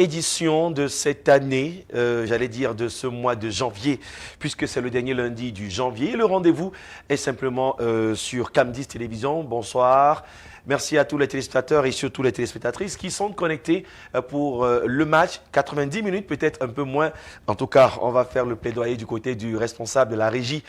édition de cette année, j'allais dire de ce mois de janvier, puisque c'est le dernier lundi du janvier. Le rendez-vous est simplement sur Cam10 Télévision. Bonsoir. Merci à tous les téléspectateurs et surtout les téléspectatrices qui sont connectés pour le match. 90 minutes, peut-être un peu moins. En tout cas, on va faire le plaidoyer du côté du responsable de la régie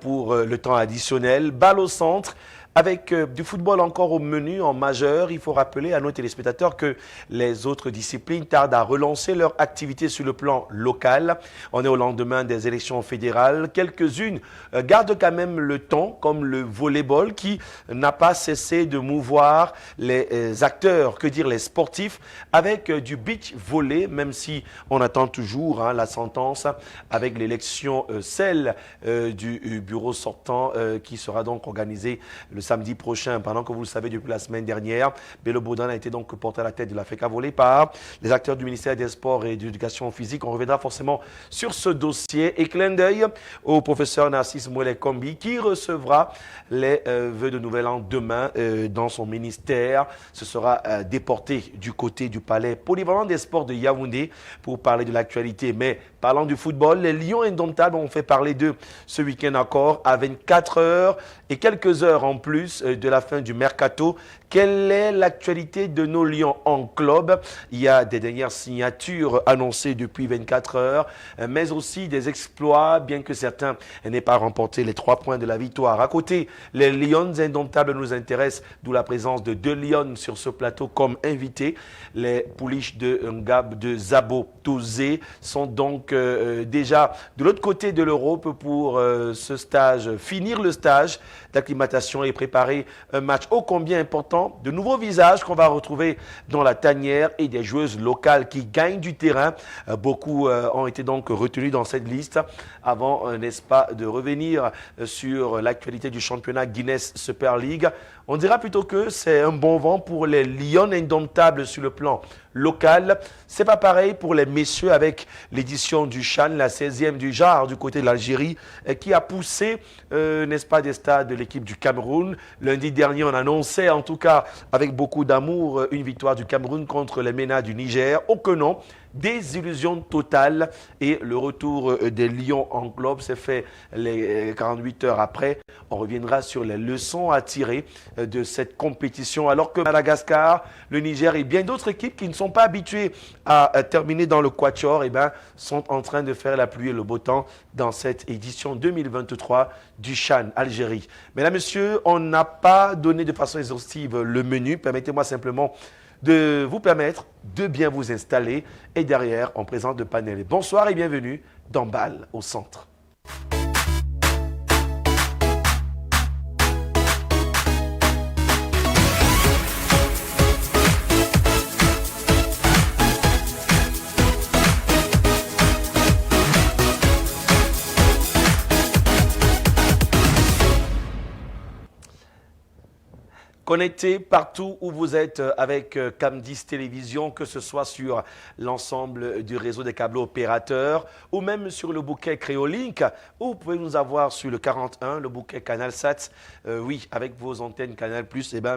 pour le temps additionnel. Balle au centre. Avec du football encore au menu en majeur, il faut rappeler à nos téléspectateurs que les autres disciplines tardent à relancer leur activité sur le plan local. On est au lendemain des élections fédérales. Quelques-unes gardent quand même le temps, comme le volleyball qui n'a pas cessé de mouvoir les acteurs, que dire les sportifs, avec du beach volley, même si on attend toujours la sentence avec l'élection, celle du bureau sortant qui sera donc organisée le samedi prochain. Pendant que vous le savez, depuis la semaine dernière, Bello Bodan a été donc porté à la tête de l'Africa Volley par les acteurs du ministère des Sports et de l'Éducation physique. On reviendra forcément sur ce dossier. Et clin d'œil au professeur Narcisse Mouele-Kombi qui recevra les vœux de Nouvel An demain dans son ministère. Ce sera déporté du côté du palais polyvalent des sports de Yaoundé pour parler de l'actualité. Mais parlant du football, les Lions indomptables ont fait parler d'eux ce week-end encore à 24 heures et quelques heures en plus de la fin du mercato. Quelle est l'actualité de nos Lions en club? Il y a des dernières signatures annoncées depuis 24 heures, mais aussi des exploits, bien que certains n'aient pas remporté les 3 points de la victoire. À côté, les Lions indomptables nous intéressent, d'où la présence de 2 Lions sur ce plateau comme invités. Les pouliches de Ngab de Zabo Tozé sont donc déjà de l'autre côté de l'Europe pour ce stage, finir le stage d'acclimatation et préparer un match ô combien important. De nouveaux visages qu'on va retrouver dans la tanière et des joueuses locales qui gagnent du terrain. Beaucoup ont été donc retenus dans cette liste avant, n'est-ce pas, de revenir sur l'actualité du championnat Guinness Super League. On dira plutôt que c'est un bon vent pour les Lions indomptables sur le plan local. C'est pas pareil pour les messieurs avec l'édition du CHAN, la 16e du genre du côté de l'Algérie, qui a poussé, n'est-ce pas, des stades de l'équipe du Cameroun. Lundi dernier, on annonçait en tout cas avec beaucoup d'amour une victoire du Cameroun contre les MENA du Niger. Oh que non, désillusion totale et le retour des Lions en globe s'est fait les 48 heures après. On reviendra sur les leçons à tirer de cette compétition alors que Madagascar, le Niger et bien d'autres équipes qui ne sont pas habituées à terminer dans le quatuor sont en train de faire la pluie et le beau temps dans cette édition 2023 du CHAN Algérie. Mesdames, Messieurs, on n'a pas donné de façon exhaustive le menu. Permettez-moi simplement de vous permettre de bien vous installer. Et derrière, on présente le panel. Bonsoir et bienvenue dans Balle au centre. Connecté partout où vous êtes avec Cam10 Télévision, que ce soit sur l'ensemble du réseau des câbles opérateurs ou même sur le bouquet Créolink, ou vous pouvez nous avoir sur le 41, le bouquet CanalSat. Oui, avec vos antennes Canal+,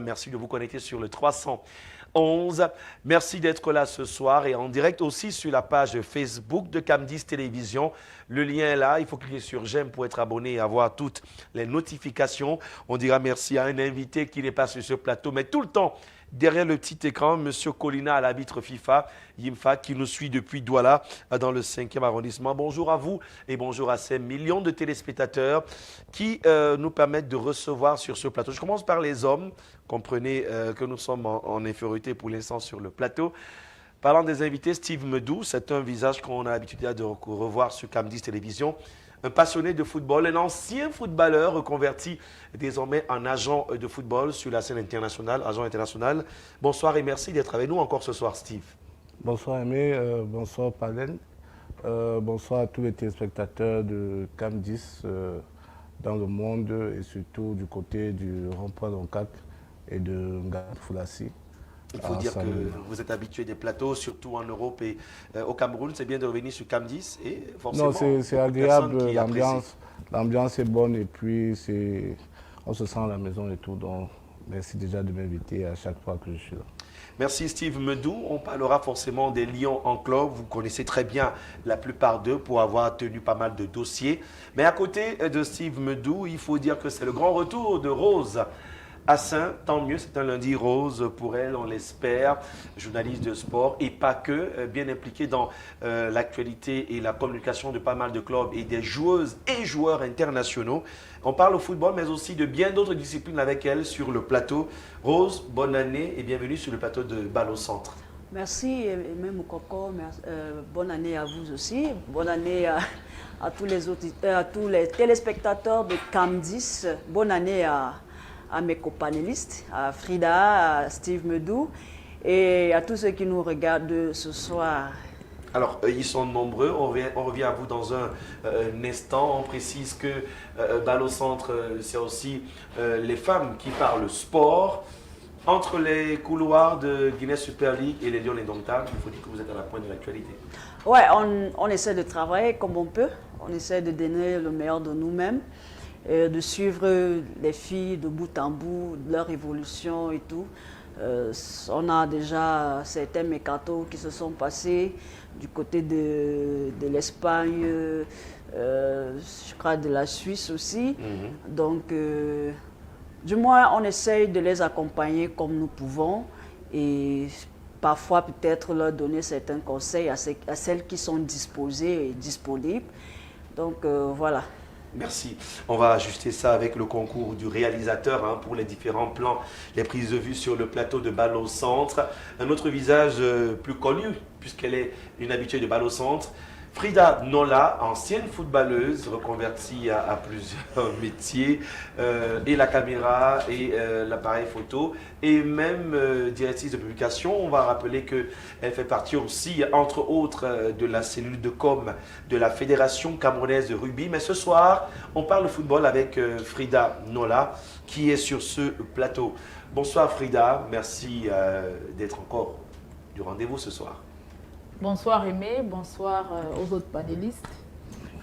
merci de vous connecter sur le 311. Merci d'être là ce soir et en direct aussi sur la page Facebook de Cam10 Télévision. Le lien est là, il faut cliquer sur j'aime pour être abonné et avoir toutes les notifications. On dira merci à un invité qui n'est pas sur ce plateau, mais tout le temps derrière le petit écran, M. Colina à l'arbitre FIFA, Yimfa, qui nous suit depuis Douala dans le 5e arrondissement. Bonjour à vous et bonjour à ces millions de téléspectateurs qui nous permettent de recevoir sur ce plateau. Je commence par les hommes. Comprenez que nous sommes en infériorité pour l'instant sur le plateau. Parlant des invités, Steve Medou, c'est un visage qu'on a l'habitude de revoir sur Cam10 Télévision. Un passionné de football, un ancien footballeur reconverti désormais en agent de football sur la scène internationale, agent international. Bonsoir et merci d'être avec nous encore ce soir, Steve. Bonsoir Aimé, bonsoir Palen, bonsoir à tous les téléspectateurs de Cam10 dans le monde et surtout du côté du rond-point d'Oncac et de Ngab Foulassi. Il faut dire que vous êtes habitué des plateaux, surtout en Europe et au Cameroun. C'est bien de revenir sur Cam10 et forcément... Non, c'est agréable, l'ambiance est bonne et puis on se sent à la maison et tout. Donc, merci déjà de m'inviter à chaque fois que je suis là. Merci Steve Medou. On parlera forcément des Lions en club. Vous connaissez très bien la plupart d'eux pour avoir tenu pas mal de dossiers. Mais à côté de Steve Medou, il faut dire que c'est le grand retour de Rose Hassin. Tant mieux, c'est un lundi rose pour elle, on l'espère. Journaliste de sport et pas que, bien impliquée dans l'actualité et la communication de pas mal de clubs et des joueuses et joueurs internationaux. On parle au football, mais aussi de bien d'autres disciplines avec elle sur le plateau. Rose, bonne année et bienvenue sur le plateau de Balle au Centre. Merci, même Coco. Bonne année à vous aussi. Bonne année à tous les téléspectateurs de CAM10. Bonne année à mes copanélistes, à Frida, à Steve Medou et à tous ceux qui nous regardent ce soir. Alors, ils sont nombreux. On revient à vous dans un instant. On précise que Balle au Centre, c'est aussi les femmes qui parlent sport. Entre les couloirs de Guinness Super League et les Lions Indomptables, il faut dire que vous êtes à la pointe de l'actualité. Ouais, on essaie de travailler comme on peut. On essaie de donner le meilleur de nous-mêmes, de suivre les filles de bout en bout, leur évolution et tout. On a déjà certains mercatos qui se sont passés du côté de l'Espagne, je crois de la Suisse aussi. Donc, du moins, on essaye de les accompagner comme nous pouvons et parfois peut-être leur donner certains conseils à celles qui sont disposées et disponibles. Donc, voilà. Merci. On va ajuster ça avec le concours du réalisateur pour les différents plans, les prises de vue sur le plateau de Balle au Centre. Un autre visage plus connu, puisqu'elle est une habituée de Balle au Centre. Frida Nola, ancienne footballeuse, reconvertie à plusieurs métiers, et la caméra et l'appareil photo, et même directrice de publication. On va rappeler qu'elle fait partie aussi, entre autres, de la cellule de com de la Fédération camerounaise de rugby. Mais ce soir, on parle football avec Frida Nola, qui est sur ce plateau. Bonsoir Frida, merci d'être encore du rendez-vous ce soir. Bonsoir Aimé, bonsoir aux autres panélistes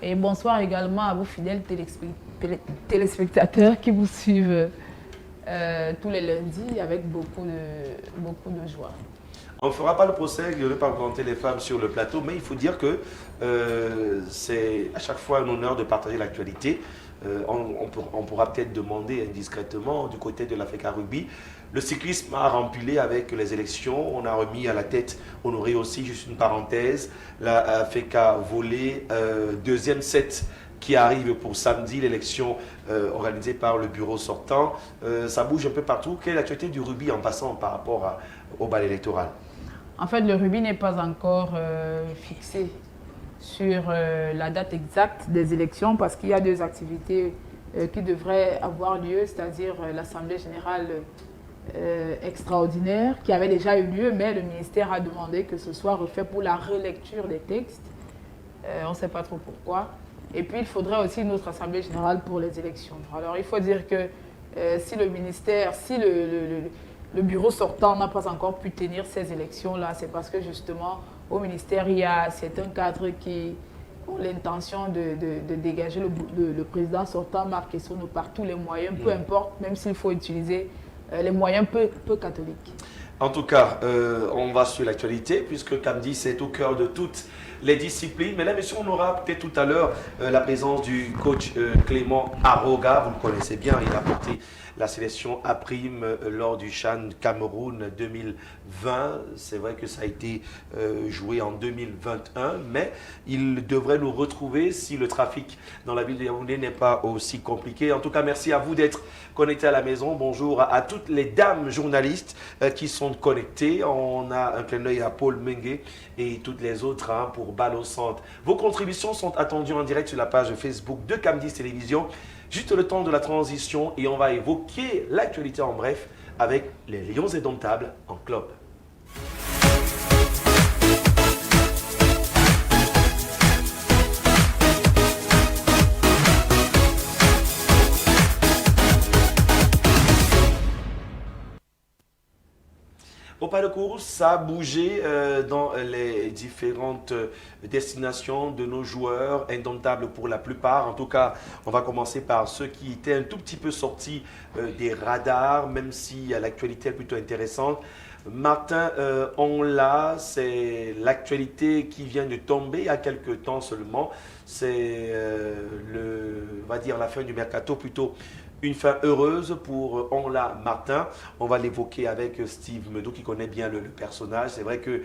et bonsoir également à vos fidèles téléspectateurs qui vous suivent tous les lundis avec beaucoup de joie. On ne fera pas le procès de ne pas présenter les femmes sur le plateau, mais il faut dire que c'est à chaque fois un honneur de partager l'actualité. On pourra peut-être demander indiscrètement du côté de l'Africa Rugby. Le cyclisme a rempilé avec les élections. On a remis à la tête, honoré aussi, juste une parenthèse, la Africa Volley, deuxième set qui arrive pour samedi, l'élection organisée par le bureau sortant. Ça bouge un peu partout. Quelle est l'actualité du rugby en passant par rapport au bal électoral? En fait, le rugby n'est pas encore fixé sur la date exacte des élections parce qu'il y a deux activités qui devraient avoir lieu, c'est-à-dire l'Assemblée générale extraordinaire qui avait déjà eu lieu, mais le ministère a demandé que ce soit refait pour la relecture des textes. On ne sait pas trop pourquoi. Et puis, il faudrait aussi une autre Assemblée générale pour les élections. Alors, il faut dire que si le ministère, si le bureau sortant n'a pas encore pu tenir ces élections-là, c'est parce que justement, au ministère, il y a certains cadres qui ont l'intention de dégager le président sortant, Marc Essono, par tous les moyens, peu importe, même s'il faut utiliser les moyens peu catholiques. En tout cas, on va sur l'actualité, puisque CAM10 est au cœur de toutes les disciplines. Mais là, monsieur, on aura peut-être tout à l'heure la présence du coach Clément Aroga. Vous le connaissez bien, il a porté la sélection A' lors du CHAN Cameroun 2020. C'est vrai que ça a été joué en 2021, mais il devrait nous retrouver si le trafic dans la ville de Yaoundé n'est pas aussi compliqué. En tout cas, merci à vous d'être connectés à la maison. Bonjour à toutes les dames journalistes qui sont connectées. On a un clin d'œil à Paul Mengue et toutes les autres pour Balle au Centre. Vos contributions sont attendues en direct sur la page Facebook de CAM10 Télévision. Juste le temps de la transition et on va évoquer l'actualité en bref avec les Lions Indomptables en club. Au pas de course, ça a bougé dans les différentes destinations de nos joueurs, indomptables pour la plupart. En tout cas, on va commencer par ceux qui étaient un tout petit peu sortis des radars, même si l'actualité est plutôt intéressante. Martin, on l'a, c'est l'actualité qui vient de tomber il y a quelques temps seulement. C'est on va dire la fin du mercato, plutôt une fin heureuse pour Onla Martin. On va l'évoquer avec Steve Meadow qui connaît bien le personnage. C'est vrai que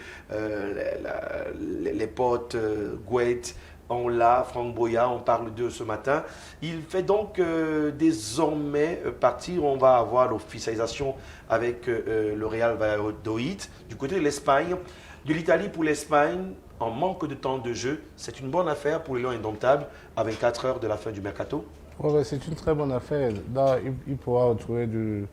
les potes Gouet, Onla, Franck Boya, on parle d'eux ce matin. Il fait donc désormais partir. On va avoir l'officialisation avec le Real Valladolid. Du côté de l'Espagne, de l'Italie pour l'Espagne, en manque de temps de jeu, c'est une bonne affaire pour les Lions Indomptables à 24 heures de la fin du mercato. Ouais, c'est une très bonne affaire. Là, il pourra retrouver du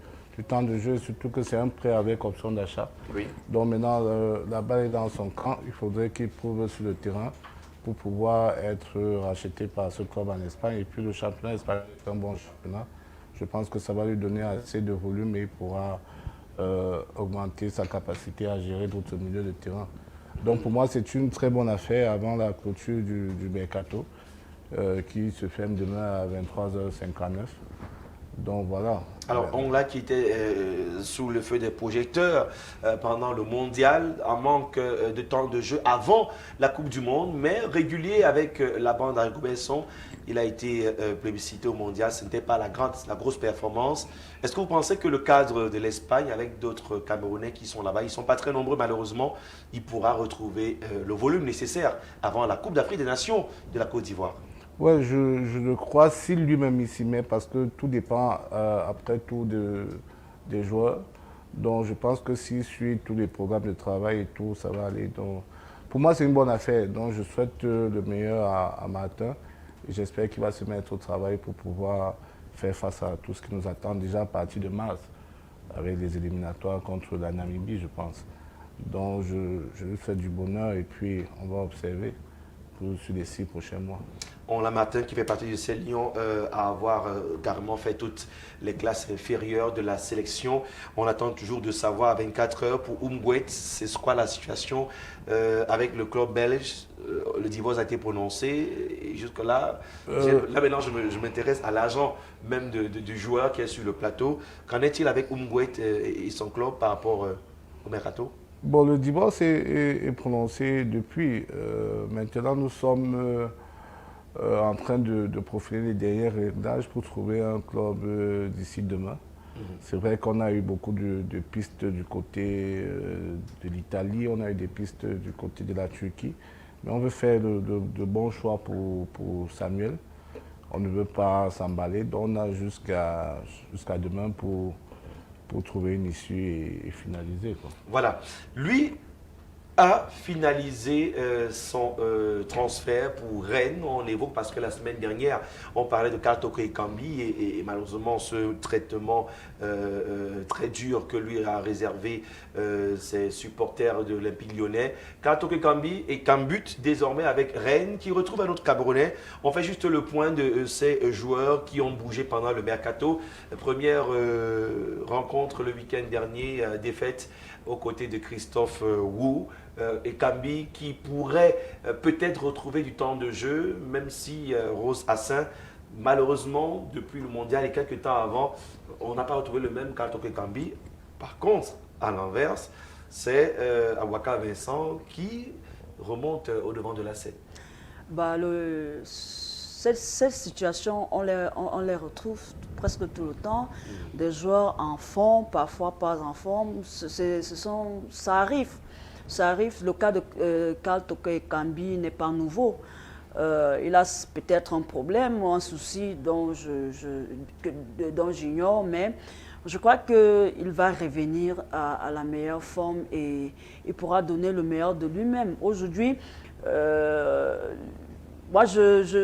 temps de jeu, surtout que c'est un prêt avec option d'achat. Oui. Donc maintenant, la balle est dans son camp. Il faudrait qu'il prouve sur le terrain pour pouvoir être racheté par ce club en Espagne. Et puis le championnat espagnol est un bon championnat. Je pense que ça va lui donner assez de volume et il pourra augmenter sa capacité à gérer d'autres milieux de terrain. Donc pour moi, c'est une très bonne affaire avant la clôture du mercato. Qui se ferme demain à 23h59. Donc voilà. Alors, on l'a qui était sous le feu des projecteurs pendant le mondial, en manque de temps de jeu avant la Coupe du Monde, mais régulier avec la bande à Besson. Il a été plébiscité au mondial. Ce n'était pas la grosse performance. Est-ce que vous pensez que le cadre de l'Espagne, avec d'autres Camerounais qui sont là-bas, ils ne sont pas très nombreux malheureusement, il pourra retrouver le volume nécessaire avant la Coupe d'Afrique des Nations de la Côte d'Ivoire? Ouais, je le crois si lui-même il s'y met parce que tout dépend après tout des joueurs. Donc je pense que s'il suit tous les programmes de travail et tout, ça va aller. Donc, pour moi, c'est une bonne affaire. Donc je souhaite le meilleur à Martin et j'espère qu'il va se mettre au travail pour pouvoir faire face à tout ce qui nous attend déjà à partir de mars avec les éliminatoires contre la Namibie, je pense. Donc je lui souhaite du bonheur et puis on va observer sur les 6 prochains mois. On l'a Martin qui fait partie de ces Lions à avoir carrément fait toutes les classes inférieures de la sélection. On attend toujours de savoir à 24 heures pour Umgwet, c'est quoi la situation avec le club belge. Le divorce a été prononcé et jusque-là, là maintenant je m'intéresse à l'agent même du joueur qui est sur le plateau. Qu'en est-il avec Umgwet et son club par rapport au mercato? Bon, le divorce est prononcé depuis. Maintenant, nous sommes en train de profiler les derniers réglages pour trouver un club d'ici demain. C'est vrai qu'on a eu beaucoup de pistes du côté de l'Italie, on a eu des pistes du côté de la Turquie. Mais on veut faire de bons choix pour Samuel. On ne veut pas s'emballer, donc on a jusqu'à demain pour trouver une issue et finaliser, quoi. Voilà. Lui a finalisé son transfert pour Rennes. On l'évoque parce que la semaine dernière, on parlait de Karl Toko Ekambi et malheureusement ce traitement très dur que lui a réservé ses supporters de l'Olympique Lyonnais. Karl Toko Ekambi est en but désormais avec Rennes qui retrouve un autre Camerounais. On fait juste le point de ces joueurs qui ont bougé pendant le mercato. Première rencontre le week-end dernier, défaite aux côtés de Christophe Wu. Ekambi qui pourrait peut-être retrouver du temps de jeu, même si Rose Hassin, malheureusement, depuis le mondial et quelques temps avant, on n'a pas retrouvé le même Karl Toko Ekambi. Par contre, à l'inverse, c'est Awaka Vincent qui remonte au devant de la scène. Bah, cette situation, on les retrouve presque tout le temps. Des joueurs en forme, parfois pas en forme. Ça arrive. Ça arrive. Le cas de Karl Toko Ekambi n'est pas nouveau. Il a peut-être un problème ou un souci dont j'ignore, mais je crois qu'il va revenir à la meilleure forme et il pourra donner le meilleur de lui-même. Aujourd'hui, moi, je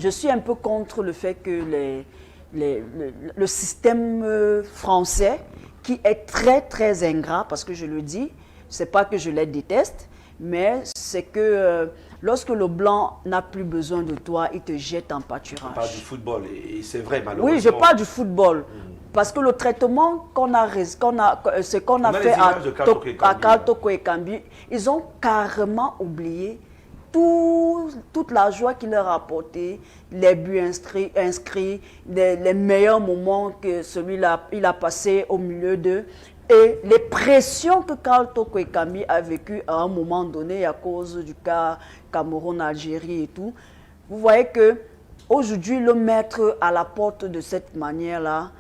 suis un peu contre le fait que le système français, qui est très, très ingrat, parce que je le dis, c'est pas que je les déteste, mais c'est que lorsque le blanc n'a plus besoin de toi, il te jette en pâturage. On parle du football et c'est vrai malheureusement. Oui, je parle du football. Parce que le traitement qu'on a fait à Karl Toko Ekambi, ils ont carrément oublié toute la joie qu'il leur a apporté, les buts inscrits, les meilleurs moments que celui-là il a passé au milieu d'eux. et les pressions que Karl Toko Ekambi a vécues à un moment donné à cause du cas Cameroun, Algérie et tout, vous voyez que aujourd'hui le mettre à la porte de cette manière-là,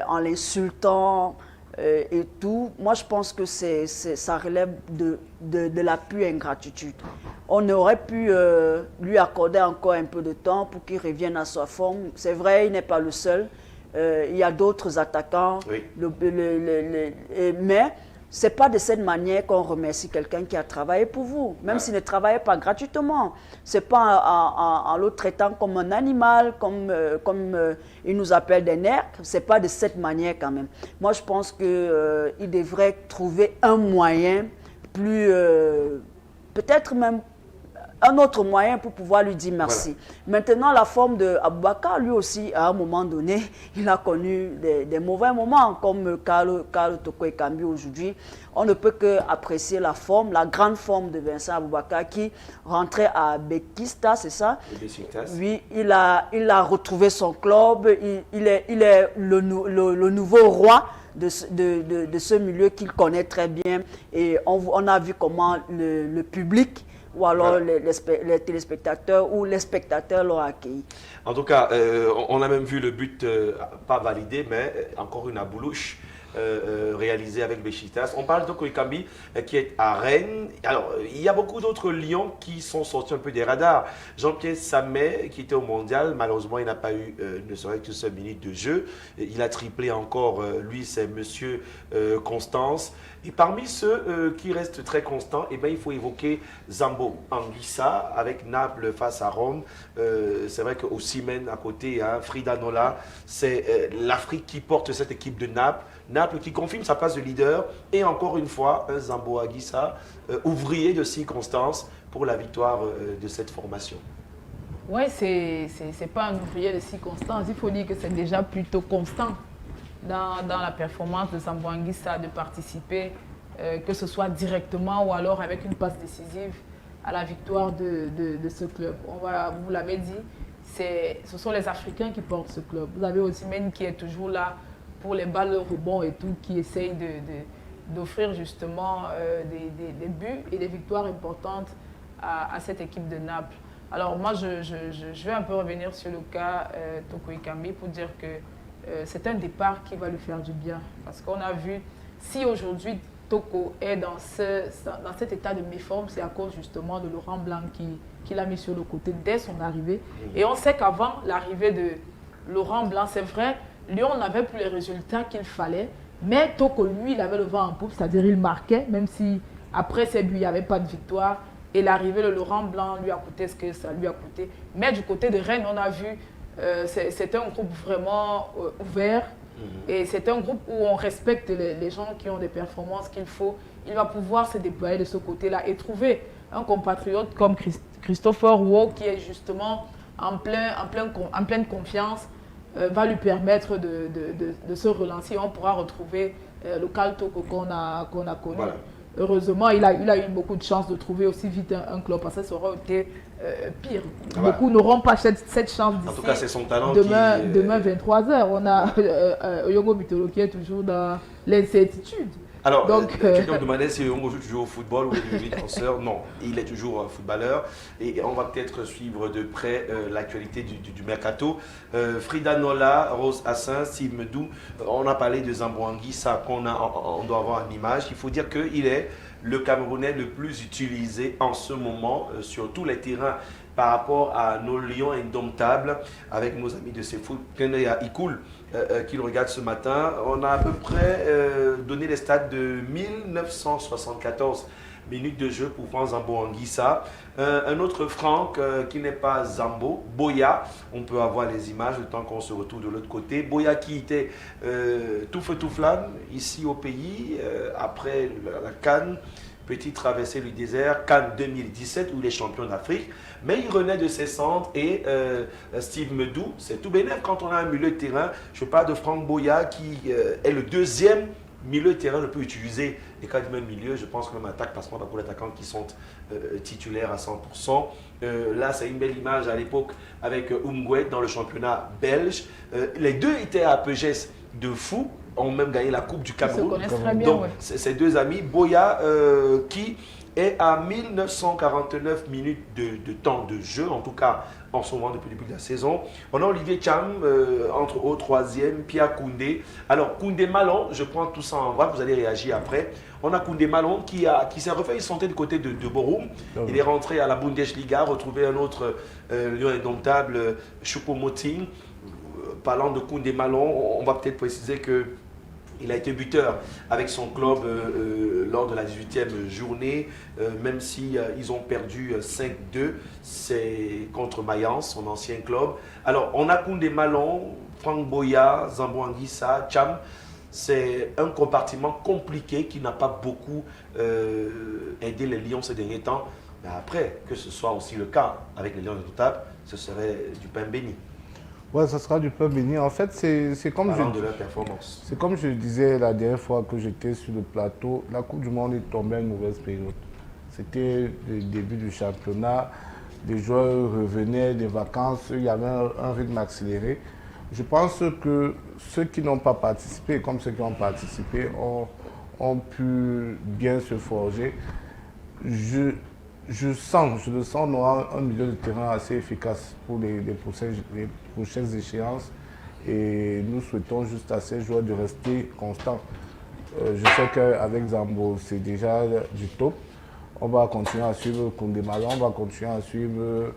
en l'insultant et tout, moi je pense que ça relève de la pure ingratitude. On aurait pu lui accorder encore un peu de temps pour qu'il revienne à sa forme. C'est vrai, il n'est pas le seul. Il y a d'autres attaquants, oui. Mais ce n'est pas de cette manière qu'on remercie quelqu'un qui a travaillé pour vous, même s'il ne travaillait pas gratuitement. Ce n'est pas en le traitant comme un animal, comme il nous appelle des nerfs. Ce n'est pas de cette manière quand même. Moi, je pense qu'il devrait trouver un moyen plus, peut-être même un autre moyen pour pouvoir lui dire merci. Voilà. Maintenant, la forme de Aboubakar, lui aussi, à un moment donné, il a connu des mauvais moments, comme Karl Toko Ekambi aujourd'hui. On ne peut qu'apprécier la forme, la grande forme de Vincent Aboubakar qui rentrait à Bekista, c'est ça? Oui, il a retrouvé son club, il est le nouveau roi de ce milieu qu'il connaît très bien. Et on a vu comment le public ou alors les téléspectateurs ou les spectateurs l'ont accueilli. En tout cas, on a même vu le but, pas validé, mais encore une aboulouche réalisée avec Besiktas. On parle de Toko Ekambi qui est à Rennes. Alors, il y a beaucoup d'autres lions qui sont sortis un peu des radars. Jean-Pierre Samet, qui était au mondial, malheureusement, il n'a pas eu ne serait-ce qu'une seule minute de jeu. Il a triplé encore, lui, c'est Monsieur Constance. Et parmi ceux qui restent très constants, eh ben, il faut évoquer Zambo Anguissa avec Naples face à Rome. C'est vrai qu'Osimhen à côté, hein, Frida Nola, c'est l'Afrique qui porte cette équipe de Naples. Naples qui confirme sa place de leader. Et encore une fois, un Zambo Anguissa, ouvrier de circonstances pour la victoire de cette formation. Oui, c'est pas un ouvrier de circonstances. Il faut dire que c'est déjà plutôt constant dans la performance de Zambo Anguissa de participer, que ce soit directement ou alors avec une passe décisive à la victoire de ce club. Vous l'avez dit, ce sont les Africains qui portent ce club. Vous avez Osimhen qui est toujours là pour les balles rebonds et tout, qui essaye d'offrir justement des buts et des victoires importantes à cette équipe de Naples. Alors moi, je vais un peu revenir sur le cas Toko Ekambi pour dire que c'est un départ qui va lui faire du bien. Parce qu'on a vu, si aujourd'hui Toko est dans cet état de méforme, c'est à cause justement de Laurent Blanc qui l'a mis sur le côté dès son arrivée. Et on sait qu'avant l'arrivée de Laurent Blanc, c'est vrai, Lyon n'avait plus les résultats qu'il fallait, mais Toko, lui, il avait le vent en poupe, c'est-à-dire il marquait, même si après ses buts, il n'y avait pas de victoire. Et l'arrivée de Laurent Blanc lui a coûté ce que ça lui a coûté. Mais du côté de Rennes, on a vu, c'est un groupe vraiment ouvert. Et c'est un groupe où on respecte les gens qui ont des performances qu'il faut. Il va pouvoir se déployer de ce côté-là et trouver un compatriote comme Christopher Rowe qui est justement en pleine confiance, va lui permettre de se relancer. On pourra retrouver le Karl Toko qu'on a connu. Voilà. Heureusement, il a eu beaucoup de chance de trouver aussi vite un club, parce que ça aurait été pire. Voilà. Beaucoup n'auront pas cette chance d'ici. En tout cas, c'est son talent demain 23h, on a Oyongo Bitolo qui est toujours dans l'incertitude. Alors, quelqu'un me demandait si Oyongo joue toujours au football ou il est danseur. Non, il est toujours footballeur. Et on va peut-être suivre de près l'actualité du mercato. Frida Nola, Rose Hassin, Steve Medou, on a parlé de Zambo Anguissa qu'on doit avoir en image. Il faut dire qu'il est le Camerounais le plus utilisé en ce moment sur tous les terrains par rapport à nos lions indomptables avec nos amis de Sefoot. Il y a Ikoul qui le regarde ce matin. On a à peu près donné les stats de 1974 minutes de jeu pour Franck Zambo Anguissa. Un autre Franck qui n'est pas Zambo, Boya. On peut avoir les images le temps qu'on se retrouve de l'autre côté. Boya qui était tout feu tout flamme ici au pays après la CAN. Petite traversée du désert, CAN 2017 où il est champion d'Afrique. Mais il renaît de ses cendres et Steve Medou, c'est tout bénef quand on a un milieu de terrain. Je parle de Franck Boya qui est le deuxième milieu de terrain le plus utilisé. Et quand je dis même milieu, je pense que même attaque passe pas pour les attaquants qui sont titulaires à 100%. Là, c'est une belle image à l'époque avec Umgwet dans le championnat belge. Les deux étaient à Pegès de fou. ont même gagné la Coupe du Ils se Cameroun. connaissent très bien, Donc, ouais. ces deux amis, Boya, qui est à 1949 minutes de temps de jeu, en tout cas en ce moment depuis le début de la saison. On a Olivier Cham, entre autres, troisième, Pierre Koundé. Alors, Koundé Malon, je prends tout ça en voix, vous allez réagir après. On a Koundé Malon qui s'est refait une santé du côté de Borum. Il est rentré à la Bundesliga, retrouvé un autre lion indomptable, Choupo-Moting. Parlant de Koundé Malon, on va peut-être préciser que il a été buteur avec son club lors de la 18e journée, même si ils ont perdu 5-2, c'est contre Mayence, son ancien club. Alors, on a Koundé Malon, Franck Boya, Zambo Anguissa, Cham. C'est un compartiment compliqué qui n'a pas beaucoup aidé les Lions ces derniers temps. Mais après, que ce soit aussi le cas avec les Lions indomptables, ce serait du pain béni. Ouais, ça sera du peu béni. En fait, c'est comme Parlant de leur performance. c'est comme je disais la dernière fois que j'étais sur le plateau, la Coupe du Monde est tombée à une mauvaise période. C'était le début du championnat, les joueurs revenaient des vacances, il y avait un rythme accéléré. Je pense que ceux qui n'ont pas participé, comme ceux qui ont participé, ont pu bien se forger. Je le sens, on aura un milieu de terrain assez efficace pour les prochaines échéances et nous souhaitons juste à ces joueurs de rester constants. Je sais qu'avec Zambo, c'est déjà du top. On va continuer à suivre Koundé Malon, on va continuer à suivre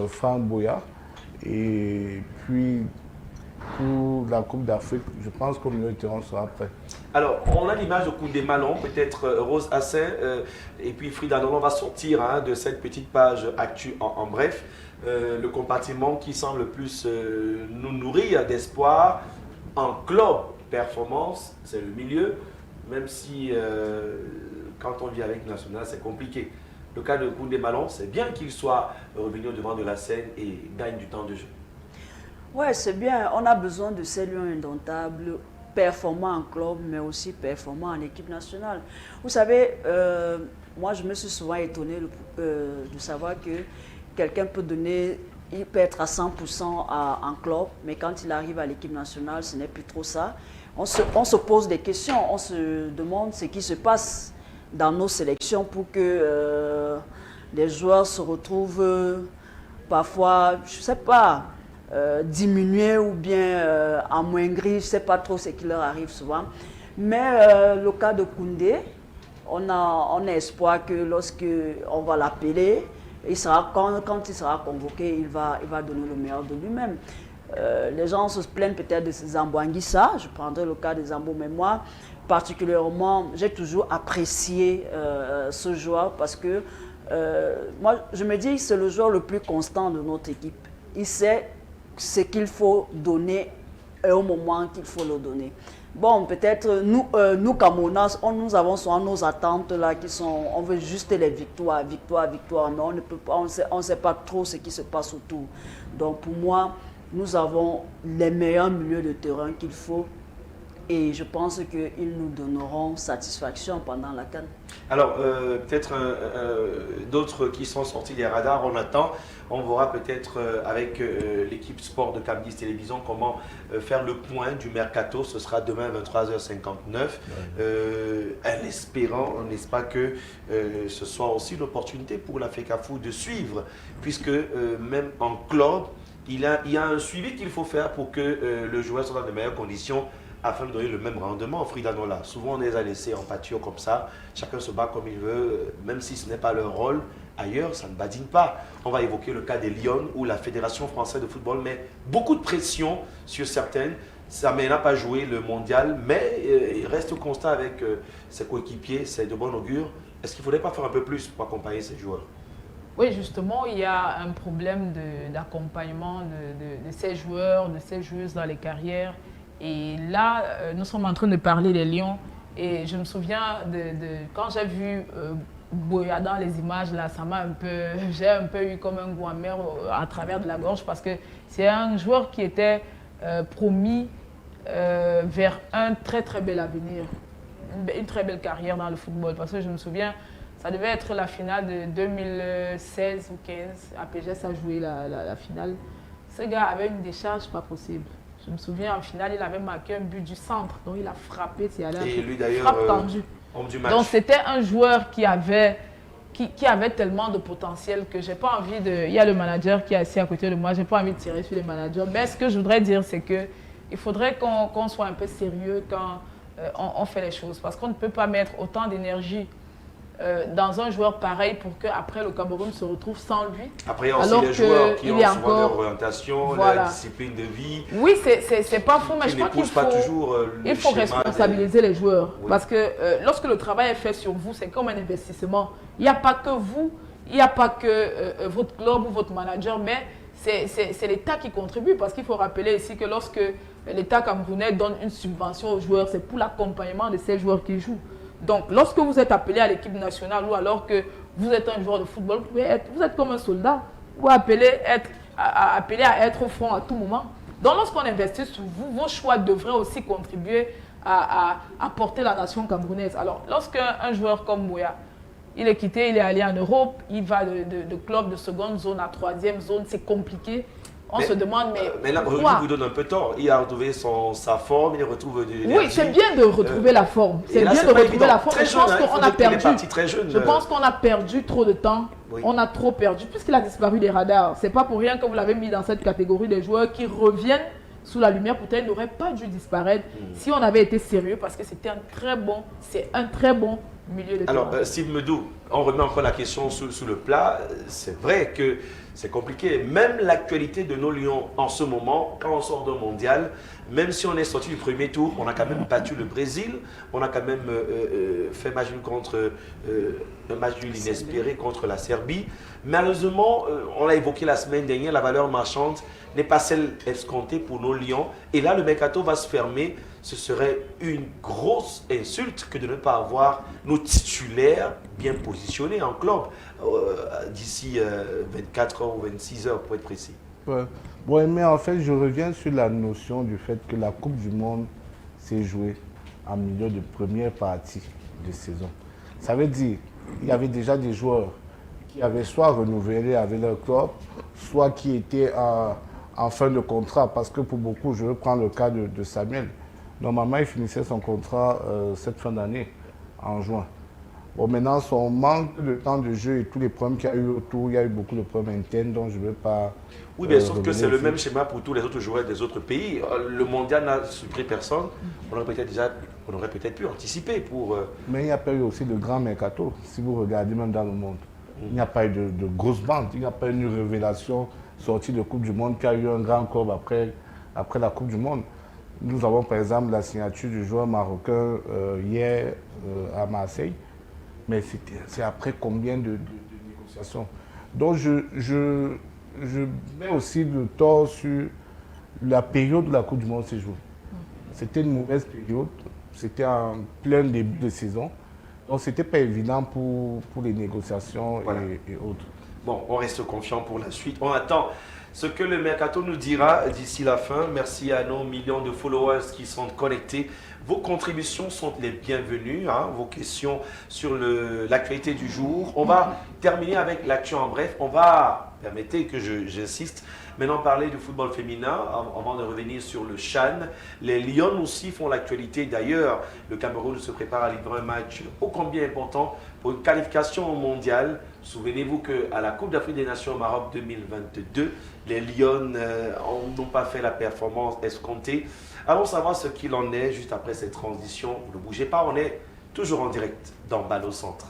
Franck Boya. Et puis, pour la Coupe d'Afrique, je pense que le milieu de terrain sera prêt. Alors, on a l'image de Koundé Malon, peut-être Rose Hassin, et puis Frida Nolan va sortir de cette petite page actu en bref. Le compartiment qui semble plus nous nourrir d'espoir en club performance, c'est le milieu, même si quand on vit avec National, c'est compliqué. Le cas de Koundé Malon, c'est bien qu'il soit revenu au devant de la scène et gagne du temps de jeu. Ouais, c'est bien. On a besoin de ces lions indomptables, performants en club, mais aussi performants en équipe nationale. Vous savez, moi, je me suis souvent étonnée de savoir que quelqu'un peut donner, il peut être à 100% en club, mais quand il arrive à l'équipe nationale, ce n'est plus trop ça. On se pose des questions, on se demande ce qui se passe dans nos sélections pour que les joueurs se retrouvent parfois, je ne sais pas, diminuer ou bien amoindrir, je ne sais pas trop ce qui leur arrive souvent. Mais le cas de Koundé, on a espoir que lorsque on va l'appeler, quand il sera convoqué, il va donner le meilleur de lui-même. Les gens se plaignent peut-être de Zambo Anguissa, je prendrai le cas de Zambo, mais moi, particulièrement, j'ai toujours apprécié ce joueur parce que moi, je me dis que c'est le joueur le plus constant de notre équipe. Il sait ce qu'il faut donner et au moment qu'il faut le donner. Bon, peut-être nous Camerounais, nous avons souvent nos attentes là qui sont, on veut juste les victoires, mais on ne peut pas, on sait pas trop ce qui se passe autour. Donc pour moi, nous avons les meilleurs milieux de terrain qu'il faut. Et je pense qu'ils nous donneront satisfaction pendant la CAN. Alors, peut-être d'autres qui sont sortis des radars, on attend. On verra peut-être avec l'équipe sport de Cam10 Télévision comment faire le point du mercato. Ce sera demain 23h59. En espérant, n'est-ce pas, que ce soit aussi l'opportunité pour la FECAFOOT de suivre, puisque même en club, il y a un suivi qu'il faut faire pour que le joueur soit dans de meilleures conditions afin de donner le même rendement. Frida Nola, souvent on les a laissés en pâture comme ça, chacun se bat comme il veut, même si ce n'est pas leur rôle. Ailleurs, ça ne badine pas. On va évoquer le cas des Lions où la Fédération française de football met beaucoup de pression sur certaines. Ça n'a pas joué le mondial, mais il reste constant avec ses coéquipiers, c'est de bon augure. Est-ce qu'il ne faudrait pas faire un peu plus pour accompagner ces joueurs? Oui, justement, il y a un problème d'accompagnement de ces joueurs, de ces joueuses dans les carrières. Et là, nous sommes en train de parler des Lions. Et je me souviens quand j'ai vu Boya dans les images, là, j'ai un peu eu comme un goût amer à travers de la gorge parce que c'est un joueur qui était promis vers un très très bel avenir, une très belle carrière dans le football. Parce que je me souviens, ça devait être la finale de 2016 ou 2015. APGS a joué la finale. Ce gars avait une décharge pas possible. Je me souviens, en finale, il avait marqué un but du centre. Donc, il a frappé. Et lui, d'ailleurs, frappe tendue. Homme du match. Donc, c'était un joueur qui avait tellement de potentiel que j'ai pas envie de... Il y a le manager qui est assis à côté de moi. J'ai pas envie de tirer sur les managers. Mais ce que je voudrais dire, c'est qu'il faudrait qu'on soit un peu sérieux quand on fait les choses. Parce qu'on ne peut pas mettre autant d'énergie dans un joueur pareil pour qu'après le Cameroun se retrouve sans lui. Après, il y a aussi les joueurs qui ont souvent encore... leur orientation, voilà. leur discipline de vie. Oui, c'est pas faux, mais je crois qu'il faut responsabiliser les joueurs. Oui. Parce que lorsque le travail est fait sur vous, c'est comme un investissement. Il n'y a pas que vous, il n'y a pas que votre club ou votre manager, mais c'est l'État qui contribue. Parce qu'il faut rappeler ici que lorsque l'État camerounais donne une subvention aux joueurs, c'est pour l'accompagnement de ces joueurs qui jouent. Donc, lorsque vous êtes appelé à l'équipe nationale ou alors que vous êtes un joueur de football, vous êtes comme un soldat ou appelé à être au front à tout moment. Donc, lorsqu'on investit sur vous, vos choix devraient aussi contribuer à porter la nation camerounaise. Alors, lorsqu'un joueur comme Mouya, il est quitté, il est allé en Europe, il va de club de seconde zone à troisième zone, c'est compliqué. On se demande, mais là, pourquoi? vous donne un peu tort. Il a retrouvé sa forme, il retrouve de l'énergie. Oui, c'est bien de retrouver la forme. C'est bien de retrouver la forme. Je pense qu'on a perdu. Je pense qu'on a perdu trop de temps. Oui. On a trop perdu, puisqu'il a disparu des radars. C'est pas pour rien que vous l'avez mis dans cette catégorie des joueurs qui reviennent sous la lumière. Pourtant, il n'aurait pas dû disparaître si on avait été sérieux, parce que c'est un très bon milieu de terrain. Alors, Steve Medou, on remet encore la question sous le plat. C'est vrai que c'est compliqué. Même l'actualité de nos Lions en ce moment, quand on sort d'un mondial, même si on est sorti du premier tour, on a quand même battu le Brésil, on a quand même fait match nul un match nul inespéré contre la Serbie. Malheureusement, on l'a évoqué la semaine dernière, la valeur marchande n'est pas celle escomptée pour nos Lions. Et là, le mercato va se fermer. Ce serait une grosse insulte que de ne pas avoir nos titulaires bien positionnés en club d'ici 24 heures ou 26 heures pour être précis. Ouais. Bon, mais en fait, je reviens sur la notion du fait que la Coupe du Monde s'est jouée en milieu de première partie de saison. Ça veut dire qu'il y avait déjà des joueurs qui avaient soit renouvelé avec leur club, soit qui étaient en fin de contrat. Parce que pour beaucoup, je vais prendre le cas de Samuel. Normalement, il finissait son contrat cette fin d'année, en juin. Bon, maintenant, son manque de temps de jeu et tous les problèmes qu'il y a eu autour, il y a eu beaucoup de problèmes internes, donc je ne veux pas... Oui, mais sauf que c'est le même schéma pour tous les autres joueurs des autres pays. Le mondial n'a surpris personne. On aurait peut-être pu anticiper pour... Mais il n'y a pas eu aussi de grands mercato, si vous regardez même dans le monde. Il n'y a pas eu de grosses bandes, il n'y a pas eu une révélation sortie de Coupe du Monde qui a eu un grand club après la Coupe du Monde. Nous avons par exemple la signature du joueur marocain hier à Marseille, mais c'est après combien de négociations. Donc je mets aussi le tort sur la période où la Coupe du Monde s'est jouée. C'était une mauvaise période, c'était en plein début de saison, donc ce n'était pas évident pour les négociations voilà. et autres. Bon, on reste confiant pour la suite, on attend ce que le mercato nous dira d'ici la fin. Merci à nos millions de followers qui sont connectés. Vos contributions sont les bienvenues, hein, vos questions sur l'actualité du jour. On va terminer avec l'actu en bref. On va, permettez que j'insiste, maintenant parler du football féminin avant de revenir sur le CHAN. Les Lions aussi font l'actualité. D'ailleurs, le Cameroun se prépare à livrer un match ô combien important pour une qualification au mondial. Souvenez-vous qu'à la Coupe d'Afrique des Nations au Maroc 2022, les Lions n'ont pas fait la performance escomptée. Allons savoir ce qu'il en est juste après cette transition. Ne bougez pas, on est toujours en direct dans Balle au Centre.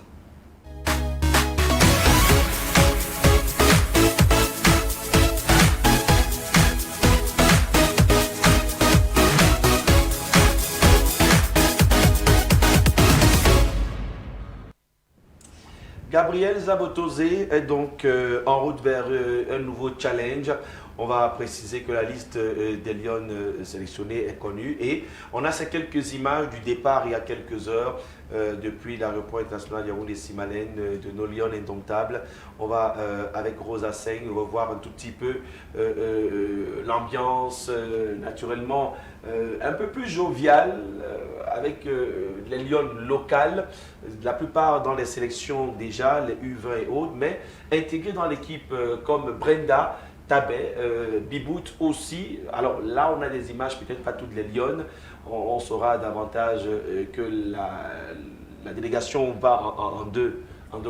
Gabriel Zabotosé est donc en route vers un nouveau challenge. On va préciser que la liste des Lions sélectionnés est connue et on a ces quelques images du départ il y a quelques heures depuis l'aéroport international Yaoundé-Simalène de nos Lions indomptables. On va avec Rosa Seng revoir un tout petit peu l'ambiance naturellement un peu plus joviale avec les Lions locales, la plupart dans les sélections déjà, les U20 et autres, mais intégrés dans l'équipe comme Brenda, Tabet, Bibout aussi. Alors là, on a des images, peut-être pas toutes les lionnes. On saura davantage que la délégation va en deux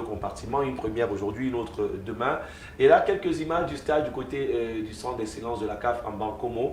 compartiments, une première aujourd'hui, une autre demain. Et là, quelques images du stade du côté du centre d'excellence de la CAF en Bancomo.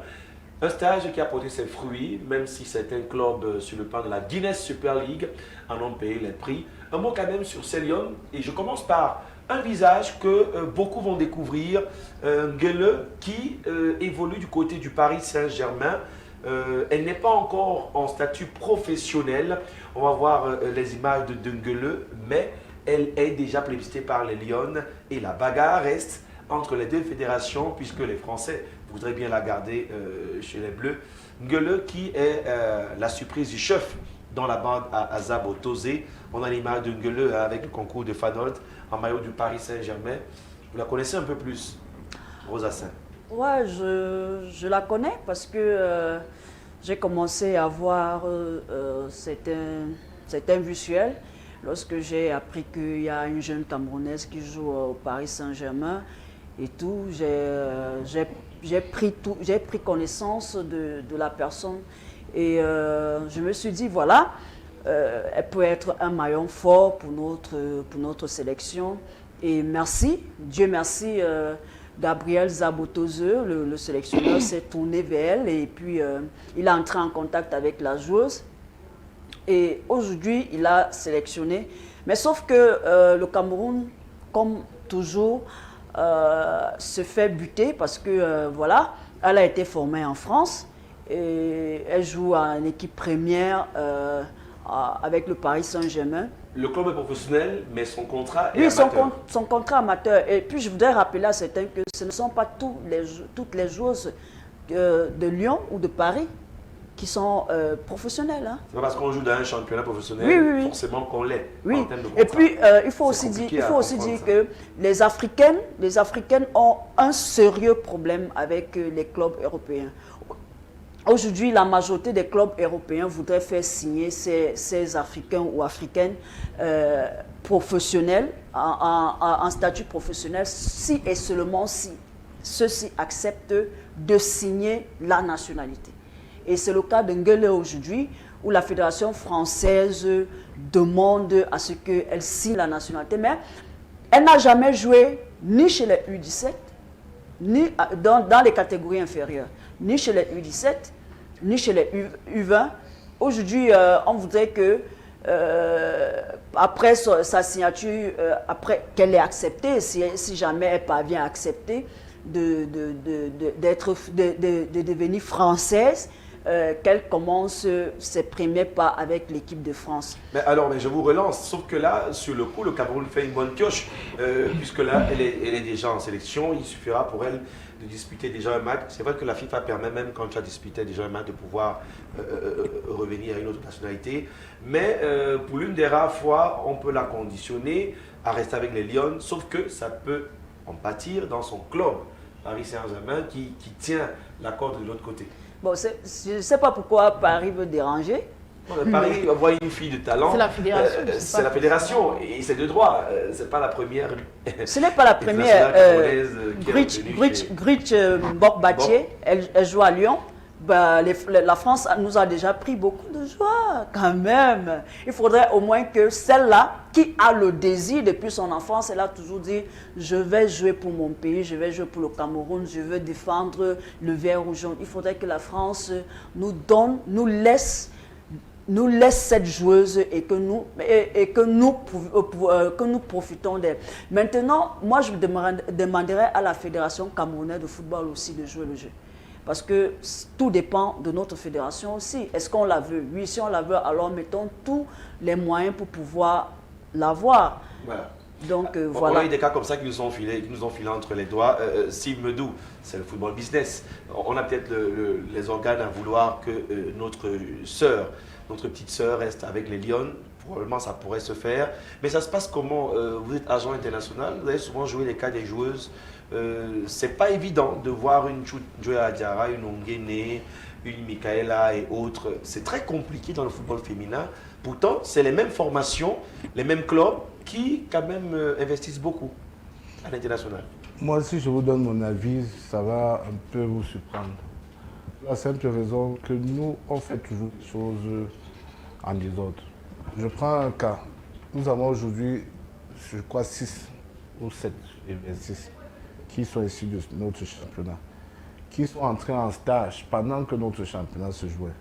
Un stage qui a porté ses fruits, même si certains clubs sur le plan de la Guinness Super League en ont payé les prix. Un mot quand même sur ces Lions, et je commence par un visage que beaucoup vont découvrir, Nguele, qui évolue du côté du Paris Saint-Germain. Elle n'est pas encore en statut professionnel. On va voir les images de Nguele, mais elle est déjà plébiscitée par les Lions et la bagarre reste entre les deux fédérations puisque les Français voudraient bien la garder chez les Bleus. Nguele qui est la surprise du chef dans la bande à Azabo Tozé. On a l'image de Nguele avec le concours de Fanod en maillot du Paris Saint-Germain. Vous la connaissez un peu plus, Rosa Saint? Ouais, je la connais parce que j'ai commencé à voir certains visuels lorsque j'ai appris qu'il y a une jeune Camerounaise qui joue au Paris Saint-Germain et tout. J'ai pris connaissance de la personne et je me suis dit, voilà, elle peut être un maillon fort pour notre sélection. Et merci, Dieu merci, Gabriel Zabotose, le sélectionneur, s'est tourné vers elle et puis il a entré en contact avec la joueuse. Et aujourd'hui, il a sélectionné. Mais sauf que le Cameroun, comme toujours, se fait buter parce que, voilà, elle a été formée en France et elle joue en équipe première avec le Paris Saint-Germain. Le club est professionnel, mais son contrat est Oui, amateur. son contrat amateur. Et puis, je voudrais rappeler à certains que ce ne sont pas toutes les joueuses de Lyon ou de Paris qui sont professionnels. Hein. C'est pas parce qu'on joue dans un championnat professionnel, Oui. forcément qu'on l'est Oui. en termes de contrat. Et puis, il faut aussi dire que les Africaines ont un sérieux problème avec les clubs européens. Aujourd'hui, la majorité des clubs européens voudraient faire signer ces Africains ou Africaines professionnels, en statut professionnel, si et seulement si ceux-ci acceptent de signer la nationalité. Et c'est le cas de Nguele aujourd'hui, où la Fédération française demande à ce qu'elle signe la nationalité. Mais elle n'a jamais joué ni chez les U17, ni dans les catégories inférieures, ni chez les U17, ni chez les U20. Aujourd'hui, on voudrait que, après sa signature, après qu'elle ait accepté, si jamais elle parvient à accepter de devenir française, qu'elle commence ses premiers pas avec l'équipe de France. Mais je vous relance, sauf que là, sur le coup, le Cameroun fait une bonne pioche, puisque là, elle est déjà en sélection. Il suffira pour elle de disputer déjà un match. C'est vrai que la FIFA permet même, quand tu as disputé déjà un match, de pouvoir revenir à une autre nationalité. Mais pour l'une des rares fois, on peut la conditionner à rester avec les Lions, sauf que ça peut en pâtir dans son club, Paris Saint-Germain, qui tient la corde de l'autre côté. Bon, je ne sais pas pourquoi Paris veut déranger. Paris envoie une fille de talent. C'est la fédération. C'est la fédération et c'est de droit. C'est pas la première. Ce n'est pas la première. Gritch Mbok-Batier, elle joue à Lyon. Bah, la France nous a déjà pris beaucoup de joie, quand même. Il faudrait au moins que celle-là, qui a le désir depuis son enfance, elle a toujours dit « Je vais jouer pour mon pays, je vais jouer pour le Cameroun, je veux défendre le vert ou jaune ». Il faudrait que la France nous laisse cette joueuse et que nous profitons d'elle. Maintenant, moi, je demanderais à la Fédération camerounaise de football aussi de jouer le jeu. Parce que tout dépend de notre fédération aussi. Est-ce qu'on la veut? Oui, si on la veut, alors mettons tous les moyens pour pouvoir l'avoir. Voilà. Donc, voilà. On a eu des cas comme ça qui nous ont filé entre les doigts. Steve Medou, c'est le football business. On a peut-être les organes à vouloir que notre petite sœur reste avec les Lions. Probablement, ça pourrait se faire. Mais ça se passe comment? Vous êtes agent international, vous avez souvent joué les cas des joueuses. C'est pas évident de voir une Joya Diarra, une Ongene, une Michaela et autres. C'est très compliqué dans le football féminin. Pourtant, c'est les mêmes formations, les mêmes clubs qui, quand même, investissent beaucoup. à l'international? Moi, si je vous donne mon avis, ça va un peu vous surprendre. La simple raison que nous, on fait toujours des choses en désordre. Je prends un cas. Nous avons aujourd'hui, je crois, 6 ou 7 et 26 qui sont issus de notre championnat, qui sont entrés en stage pendant que notre championnat se jouait.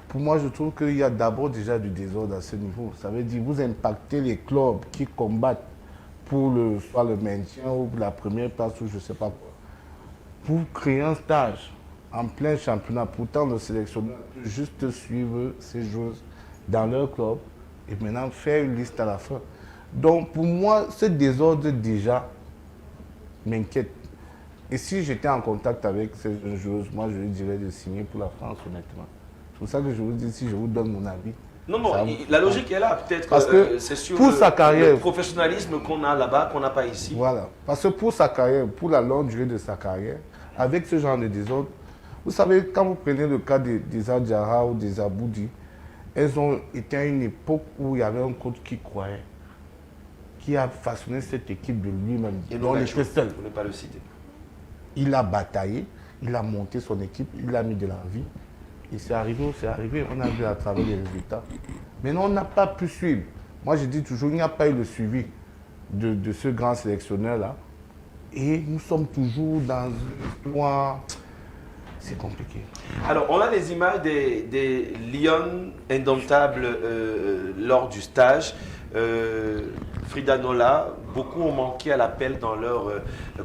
Pour moi, je trouve qu'il y a d'abord déjà du désordre à ce niveau. Ça veut dire que vous impactez les clubs qui combattent pour soit le maintien ou la première place ou je ne sais pas quoi. Vous créez un stage en plein championnat. Pourtant, le sélectionneur peut juste suivre ces joueuses dans leur club et maintenant faire une liste à la fin. Donc, pour moi, ce désordre déjà m'inquiète. Et si j'étais en contact avec ces joueuses, moi, je lui dirais de signer pour la France, honnêtement. C'est pour ça que je vous dis, si je vous donne mon avis. Non, non, la logique est là. Peut-être que c'est sur pour sa carrière, le professionnalisme qu'on a là-bas, qu'on n'a pas ici. Voilà. Parce que pour sa carrière, pour la longue durée de sa carrière, avec ce genre de désordre, vous savez, quand vous prenez le cas des Adjara ou des Aboudi, elles ont été à une époque où il y avait un coach qui croyait, qui a façonné cette équipe de lui-même. Et dont il était seul. Pour ne pas le citer. Il a bataillé, il a monté son équipe, il a mis de la vie. Et c'est arrivé où c'est arrivé, on a vu à travers les résultats. Maintenant, on n'a pas pu suivre. Moi, je dis toujours, il n'y a pas eu le suivi de ce grand sélectionneur-là. Et nous sommes toujours dans un point... C'est compliqué. Alors, on a les images des Lions indomptables lors du stage. Frida Nola, beaucoup ont manqué à l'appel dans leur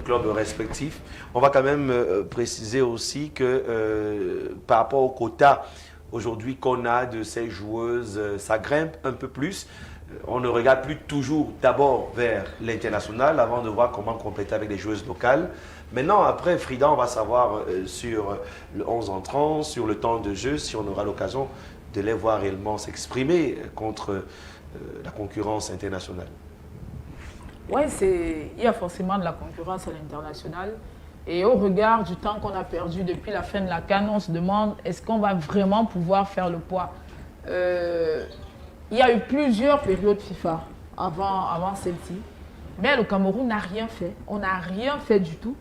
club respectif. On va quand même préciser aussi que par rapport au quota aujourd'hui qu'on a de ces joueuses, ça grimpe un peu plus. On ne regarde plus toujours d'abord vers l'international avant de voir comment compléter avec les joueuses locales. Maintenant, après, Frida, on va savoir sur le 11 entrant, sur le temps de jeu, si on aura l'occasion de les voir réellement s'exprimer contre la concurrence internationale. Oui, il y a forcément de la concurrence à l'international. Et au regard du temps qu'on a perdu depuis la fin de la CAN, on se demande est-ce qu'on va vraiment pouvoir faire le poids. Il y a eu plusieurs périodes FIFA avant celle-ci, mais le Cameroun n'a rien fait. On n'a rien fait du tout.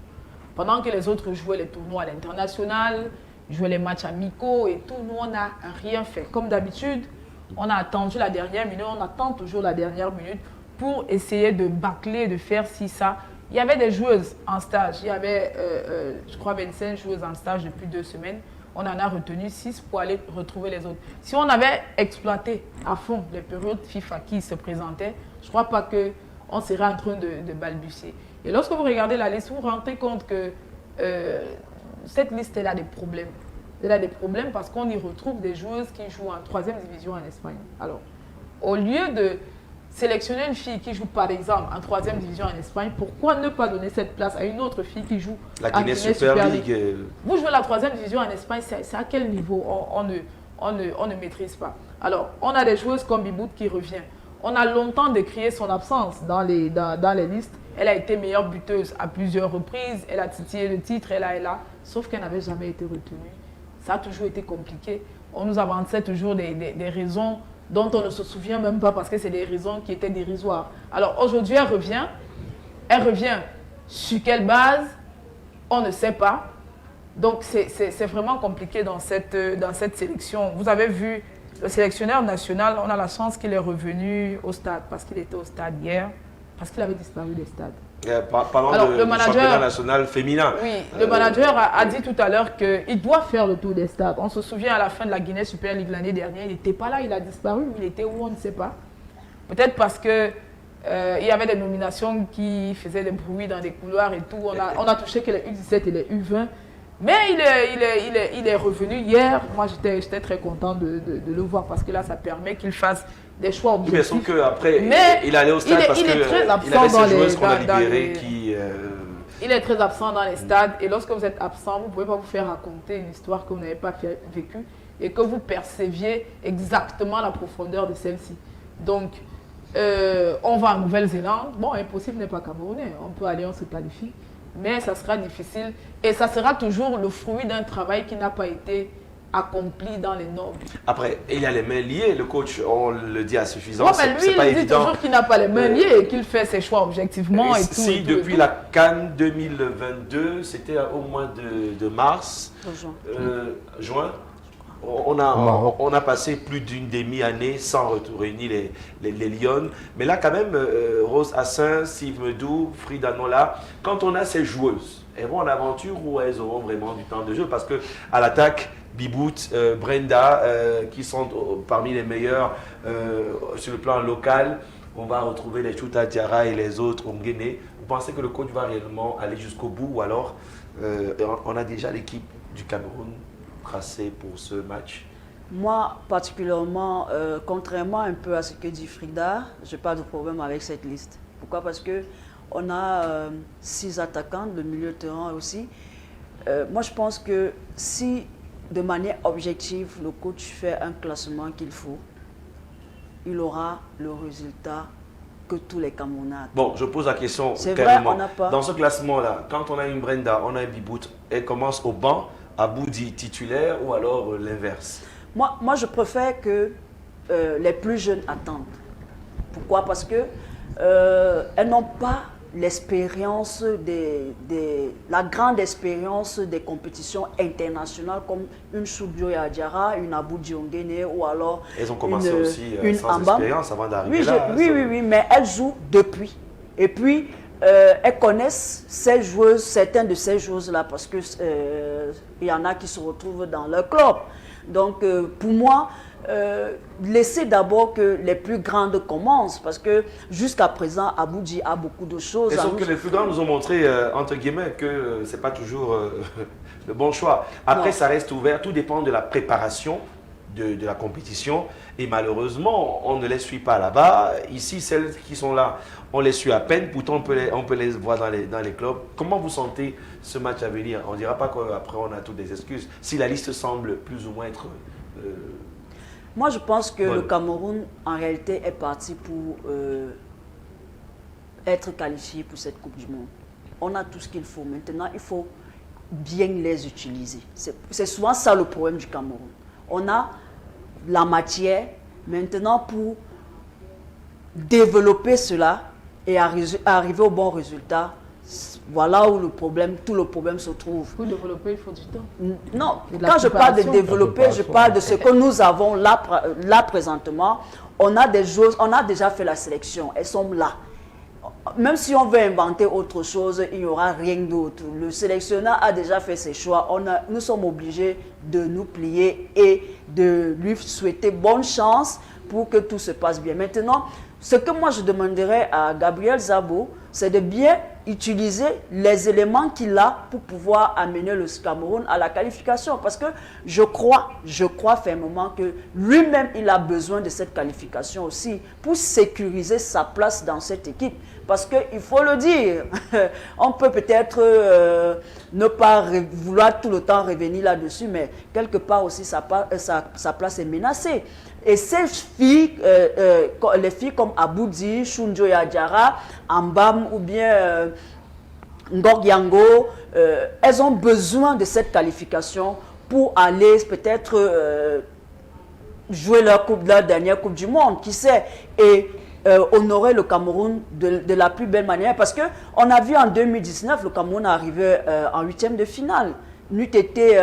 Pendant que les autres jouaient les tournois à l'international, jouaient les matchs amicaux et tout, nous, on n'a rien fait. Comme d'habitude, on a attendu la dernière minute, on attend toujours la dernière minute pour essayer de bâcler, de faire ci, ça. Il y avait des joueuses en stage. Il y avait, je crois, 25 joueuses en stage depuis 2 semaines. On en a retenu 6 pour aller retrouver les autres. Si on avait exploité à fond les périodes FIFA qui se présentaient, je ne crois pas qu'on serait en train de balbutier. Et lorsque vous regardez la liste, vous vous rendez compte que cette liste, elle a des problèmes. Elle a des problèmes parce qu'on y retrouve des joueuses qui jouent en 3e division en Espagne. Alors, au lieu de sélectionner une fille qui joue par exemple en 3e division en Espagne, pourquoi ne pas donner cette place à une autre fille qui joue la en Guinée Super League. Vous jouez la 3e division en Espagne, c'est à quel niveau on ne maîtrise pas. Alors, on a des joueuses comme Bibout qui revient. On a longtemps décrié son absence dans les listes. Elle a été meilleure buteuse à plusieurs reprises. Elle a titillé le titre, elle a. Sauf qu'elle n'avait jamais été retenue. Ça a toujours été compliqué. On nous avançait toujours des raisons dont on ne se souvient même pas parce que c'est des raisons qui étaient dérisoires. Alors aujourd'hui, elle revient. Elle revient sur quelle base? On ne sait pas. Donc c'est vraiment compliqué dans cette sélection. Vous avez vu le sélectionneur national, on a la chance qu'il est revenu au stade parce qu'il était au stade hier, parce qu'il avait disparu des stades. Parlant du championnat national féminin. Oui, le manager a dit tout à l'heure qu'il doit faire le tour des stades. On se souvient à la fin de la Guinée Super League l'année dernière, il n'était pas là, il a disparu, il était où, on ne sait pas. Peut-être parce que il y avait des nominations qui faisaient des bruits dans des couloirs et tout. On a touché que les U17 et les U20. Mais il est revenu hier. Moi, j'étais très content de le voir parce que là, ça permet qu'il fasse des choix objectifs. Mais sauf qu'après, il allait au stade parce qu'il avait ces joueuses qu'on a libérées qui... Il est très absent dans les stades et lorsque vous êtes absent, vous ne pouvez pas vous faire raconter une histoire que vous n'avez pas vécue et que vous perceviez exactement la profondeur de celle-ci. Donc, on va en Nouvelle-Zélande. Bon, impossible n'est pas camerounais. On peut aller, on se qualifie. Mais ça sera difficile et ça sera toujours le fruit d'un travail qui n'a pas été accompli dans les normes. Après, il y a les mains liées, le coach, on le dit à suffisance, Ouais, mais lui, c'est pas il dit évident. toujours qu'il n'a pas les mains liées et qu'il fait ses choix objectivement et tout. Si et tout, depuis et tout. la Cannes 2022, c'était au mois de mars, juin, on a passé plus d'une demi-année sans réunir les Lions. Mais là, quand même, Rose Hassin, Steve Medou, Frida Nola, quand on a ces joueuses, elles vont en aventure ou elles auront vraiment du temps de jeu? Parce qu'à l'attaque, Bibout, Brenda, qui sont parmi les meilleurs sur le plan local, on va retrouver les Chouta Diarra et les autres Ongene. Vous pensez que le coach va réellement aller jusqu'au bout ou alors on a déjà l'équipe du Cameroun tracée pour ce match? Moi, particulièrement, contrairement un peu à ce que dit Frida, je n'ai pas de problème avec cette liste. Pourquoi? Parce qu'on a 6 attaquants, le milieu de terrain aussi. Moi, je pense que si, de manière objective, le coach fait un classement qu'il faut, il aura le résultat que tous les Camerounais attendent. Bon, je pose la question C'est vrai, carrément. on n'a pas. Dans ce classement-là, quand on a une Brenda, on a un Bibout, elle commence au banc, Aboudi titulaire ou alors l'inverse? Moi, je préfère que les plus jeunes attendent. Pourquoi? Parce que elles n'ont pas l'expérience, la grande expérience des compétitions internationales comme une Choudjo Yadiara, une Abou Diongene ou alors Elles ont commencé aussi une sans Ambam. expérience avant d'arriver Oui, là. oui, mais elles jouent depuis. Et puis, elles connaissent ces joueuses, certaines de ces joueuses-là, parce que il y en a qui se retrouvent dans leur club. Donc, pour moi, laissez d'abord que les plus grandes commencent, parce que jusqu'à présent, Aboudi a beaucoup de choses. Et sauf que les plus grands nous ont montré, entre guillemets, que ce n'est pas toujours le bon choix. Après, Non. ça reste ouvert, tout dépend de la préparation de la compétition. Et malheureusement, on ne les suit pas là-bas. Ici, celles qui sont là, on les suit à peine. Pourtant, on peut les voir dans les clubs. Comment vous sentez ce match à venir? On ne dira pas qu'après, on a toutes des excuses. Si la liste semble plus ou moins être... Moi, je pense que Bonne. le Cameroun, en réalité, est parti pour être qualifié pour cette Coupe du Monde. On a tout ce qu'il faut. Maintenant, il faut bien les utiliser. C'est souvent ça le problème du Cameroun. On a la matière maintenant pour développer cela et arriver au bon résultat. Voilà où tout le problème se trouve. Pour développer, il faut du temps. Non, Et de la quand je parle de préparation. développer, je parle de ce que nous avons là présentement. On a des choses, on a déjà fait la sélection, elles sont là. Même si on veut inventer autre chose, il n'y aura rien d'autre. Le sélectionneur a déjà fait ses choix. Nous sommes obligés de nous plier et de lui souhaiter bonne chance pour que tout se passe bien. Maintenant, ce que moi je demanderais à Gabriel Zabo, c'est de bien utiliser les éléments qu'il a pour pouvoir amener le Cameroun à la qualification. Parce que je crois fermement que lui-même, il a besoin de cette qualification aussi pour sécuriser sa place dans cette équipe. Parce qu'il faut le dire, on peut peut-être ne pas vouloir tout le temps revenir là-dessus, mais quelque part aussi sa place est menacée. Et ces filles, les filles comme Aboudi, Choudjo Yadiara, Ambam ou bien Ngorgiango, elles ont besoin de cette qualification pour aller peut-être jouer leur dernière Coupe du Monde, qui sait, et honorer le Cameroun de la plus belle manière. Parce qu'on a vu en 2019, le Cameroun arrivé en 8e de finale. N'eût été,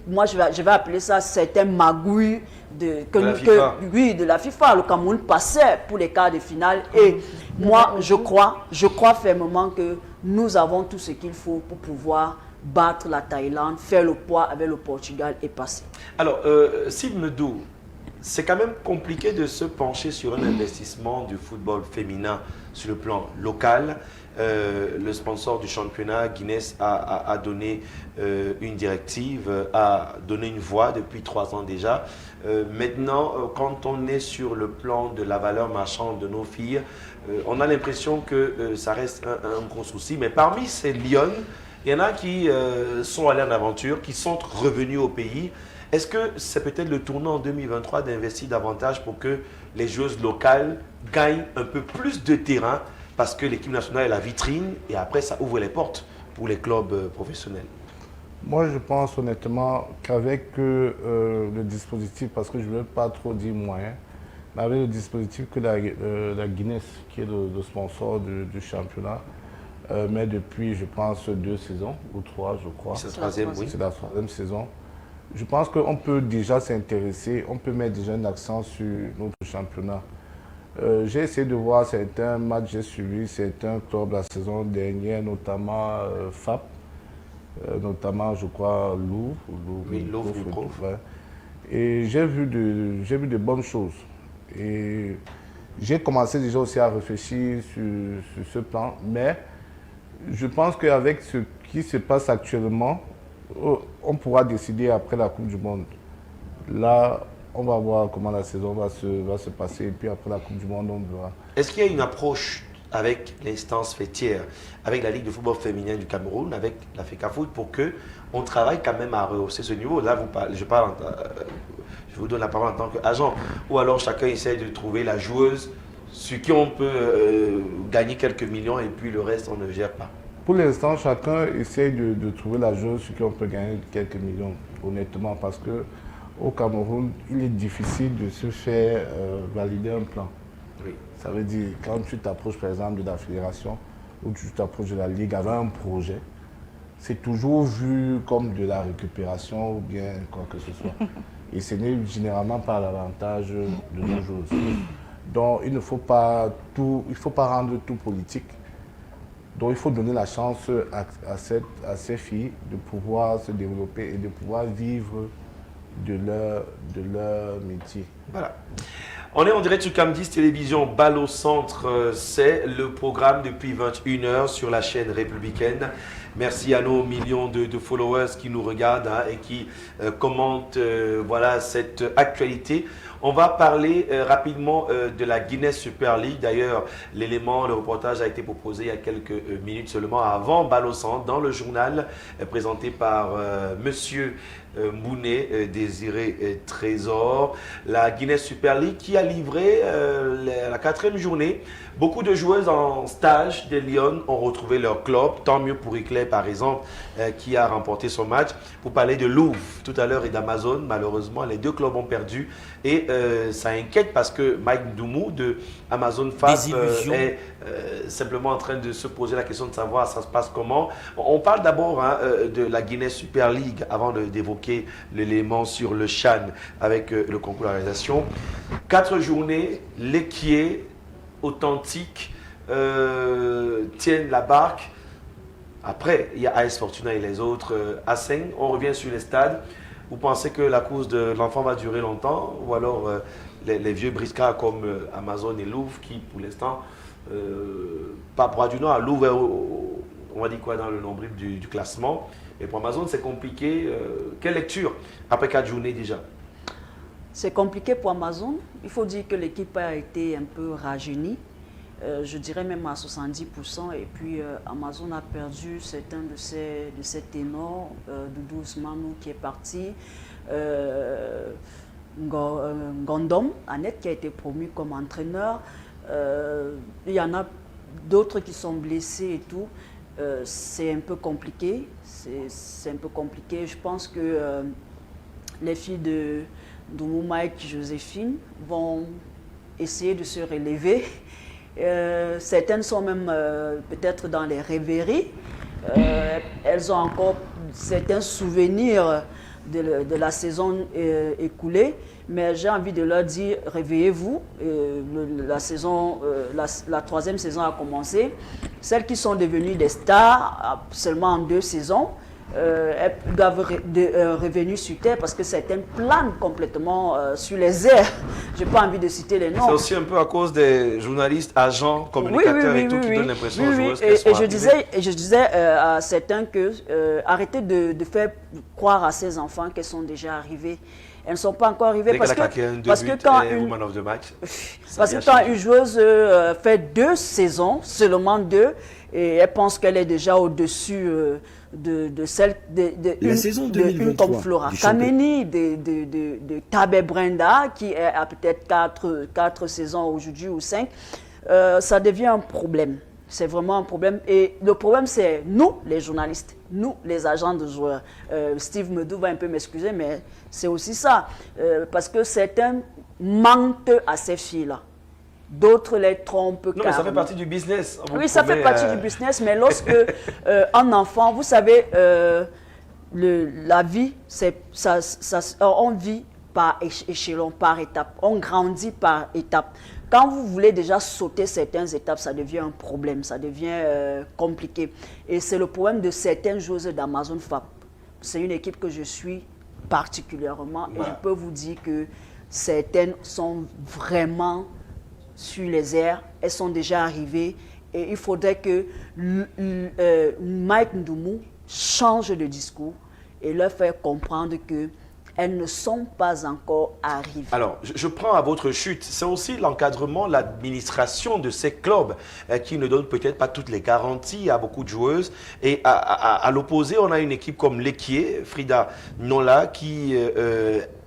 moi je vais appeler ça certains magouilles de la FIFA. Le Cameroun passait pour les quarts de finale. Et moi, je crois fermement que nous avons tout ce qu'il faut pour pouvoir battre la Thaïlande, faire le poids avec le Portugal et passer. Alors, Steve Medou, c'est quand même compliqué de se pencher sur un investissement du football féminin sur le plan local. Le sponsor du championnat, Guinness, a donné une directive, a donné une voie depuis 3 ans déjà. Maintenant, quand on est sur le plan de la valeur marchande de nos filles, on a l'impression que ça reste un gros souci. Mais parmi ces lions, il y en a qui sont allés en aventure, qui sont revenus au pays. Est-ce que c'est peut-être le tournant en 2023 d'investir davantage pour que les joueuses locales gagnent un peu plus de terrain parce que l'équipe nationale est la vitrine et après ça ouvre les portes pour les clubs professionnels? Moi, je pense honnêtement qu'avec le dispositif, parce que je ne veux pas trop dire moyen, mais avec le dispositif que la Guinness, qui est le sponsor du championnat, met depuis, je pense, 2 saisons, ou 3, je crois. C'est la troisième, oui. C'est la 3e saison. Je pense qu'on peut déjà s'intéresser, on peut mettre déjà un accent sur notre championnat. J'ai essayé de voir certains matchs, j'ai suivi certains clubs la saison dernière, notamment FAP, notamment, je crois, Louvre. Oui, Louvre. Ouais. Et j'ai vu de bonnes choses. Et j'ai commencé déjà aussi à réfléchir sur ce plan, mais je pense qu'avec ce qui se passe actuellement, on pourra décider après la Coupe du Monde. Là, on va voir comment la saison va se passer et puis après la Coupe du Monde, on verra. Est-ce qu'il y a une approche avec l'instance fêtière, avec la Ligue de football féminin du Cameroun, avec la FECAFOOT, pour qu'on travaille quand même à rehausser ce niveau? Là, je vous donne la parole en tant qu'agent. Ou alors chacun essaie de trouver la joueuse sur qui on peut gagner quelques millions et puis le reste, on ne gère pas. Pour l'instant, chacun essaie de trouver la joueuse sur qui on peut gagner quelques millions, honnêtement, parce qu'au Cameroun, il est difficile de se faire valider un plan. Oui. Ça veut dire, quand tu t'approches par exemple de la fédération ou tu t'approches de la ligue avec un projet, c'est toujours vu comme de la récupération ou bien quoi que ce soit. Et ce n'est généralement pas l'avantage de nos joueurs. Donc il ne faut pas rendre tout politique. Donc il faut donner la chance à ces filles de pouvoir se développer et de pouvoir vivre de leur métier. Voilà. On est en direct sur Cam10 Télévision, Balle au centre, c'est le programme depuis 21h sur la chaîne républicaine. Merci à nos millions de followers qui nous regardent et qui commentent voilà, cette actualité. On va parler rapidement de la Guinness Super League. D'ailleurs, le reportage a été proposé il y a quelques minutes seulement avant Balle au centre dans le journal présenté par Monsieur Mounet, Désiré Trésor. La Guinness Super League qui a livré la 4e journée. Beaucoup de joueuses en stage des Lions ont retrouvé leur club. Tant mieux pour Iclay, par exemple, qui a remporté son match. Pour parler de Louvre tout à l'heure et d'Amazon, malheureusement, les 2 clubs ont perdu. Et ça inquiète parce que Mike Ndoumou de Amazon FAP est simplement en train de se poser la question de savoir ça se passe comment. On parle d'abord de la Guinness Super League avant d'évoquer l'élément sur le CHAN avec le concours de réalisation. 4 journées, l'équier authentique tiennent la barque. Après, il y a AS Fortuna et les autres. À 5, on revient sur les stades. Vous pensez que la course de l'enfant va durer longtemps? Ou alors les vieux briscards comme Amazon et Louvre qui, pour l'instant, pas pour du Nord, Louvre, on va dire quoi dans le nombril du classement. Et pour Amazon, c'est compliqué. Quelle lecture après 4 journées déjà? C'est compliqué pour Amazon. Il faut dire que l'équipe a été un peu rajeunie. Je dirais même à 70%. Et puis Amazon a perdu certains de ses ténors. Doudou Ousmanou qui est parti. Gondom, Annette qui a été promue comme entraîneur. Il y en a d'autres qui sont blessés et tout. C'est un peu compliqué. C'est un peu compliqué. Je pense que les filles de Mike Joséphine vont essayer de se relever. Certaines sont même peut-être dans les rêveries. Elles ont encore certains souvenirs de la saison écoulée. Mais j'ai envie de leur dire, réveillez-vous. La 3e saison a commencé. Celles qui sont devenues des stars seulement en 2 saisons, elles doivent revenir sur terre parce que certaines planent complètement sur les airs. Je n'ai pas envie de citer les noms. C'est aussi un peu à cause des journalistes, agents, communicateurs et tout qui donnent l'impression aux joueuses qu'elles sont arrivées. Je disais à certains que arrêtez de faire croire à ces enfants qu'elles sont déjà arrivées. Elles ne sont pas encore arrivées parce que quand une joueuse fait 2 saisons, seulement 2, et elle pense qu'elle est déjà au-dessus de celle une comme Flora Kameni, de Kabe Brenda, qui a peut-être 4 saisons aujourd'hui ou 5, ça devient un problème. C'est vraiment un problème. Et le problème, c'est nous, les journalistes, nous, les agents de joueurs. Steve Medou va un peu m'excuser, mais c'est aussi ça. Parce que certains mentent à ces filles-là. D'autres les trompent. Non, mais ça fait partie du business. Oui, ça fait partie du business, mais lorsque un enfant, vous savez, la vie, on vit par échelon, par étape. On grandit par étape. Quand vous voulez déjà sauter certaines étapes, ça devient un problème, ça devient compliqué. Et c'est le problème de certaines joueuses d'Amazon FAP. C'est une équipe que je suis particulièrement et je peux vous dire que certaines sont vraiment sur les airs, elles sont déjà arrivées et il faudrait que Mike Ndoumou change de discours et leur faire comprendre que elles ne sont pas encore arrivées. Alors, je prends à votre chute. C'est aussi l'encadrement, l'administration de ces clubs qui ne donne peut-être pas toutes les garanties à beaucoup de joueuses. Et à l'opposé, on a une équipe comme l'Équier, Frida Nola, qui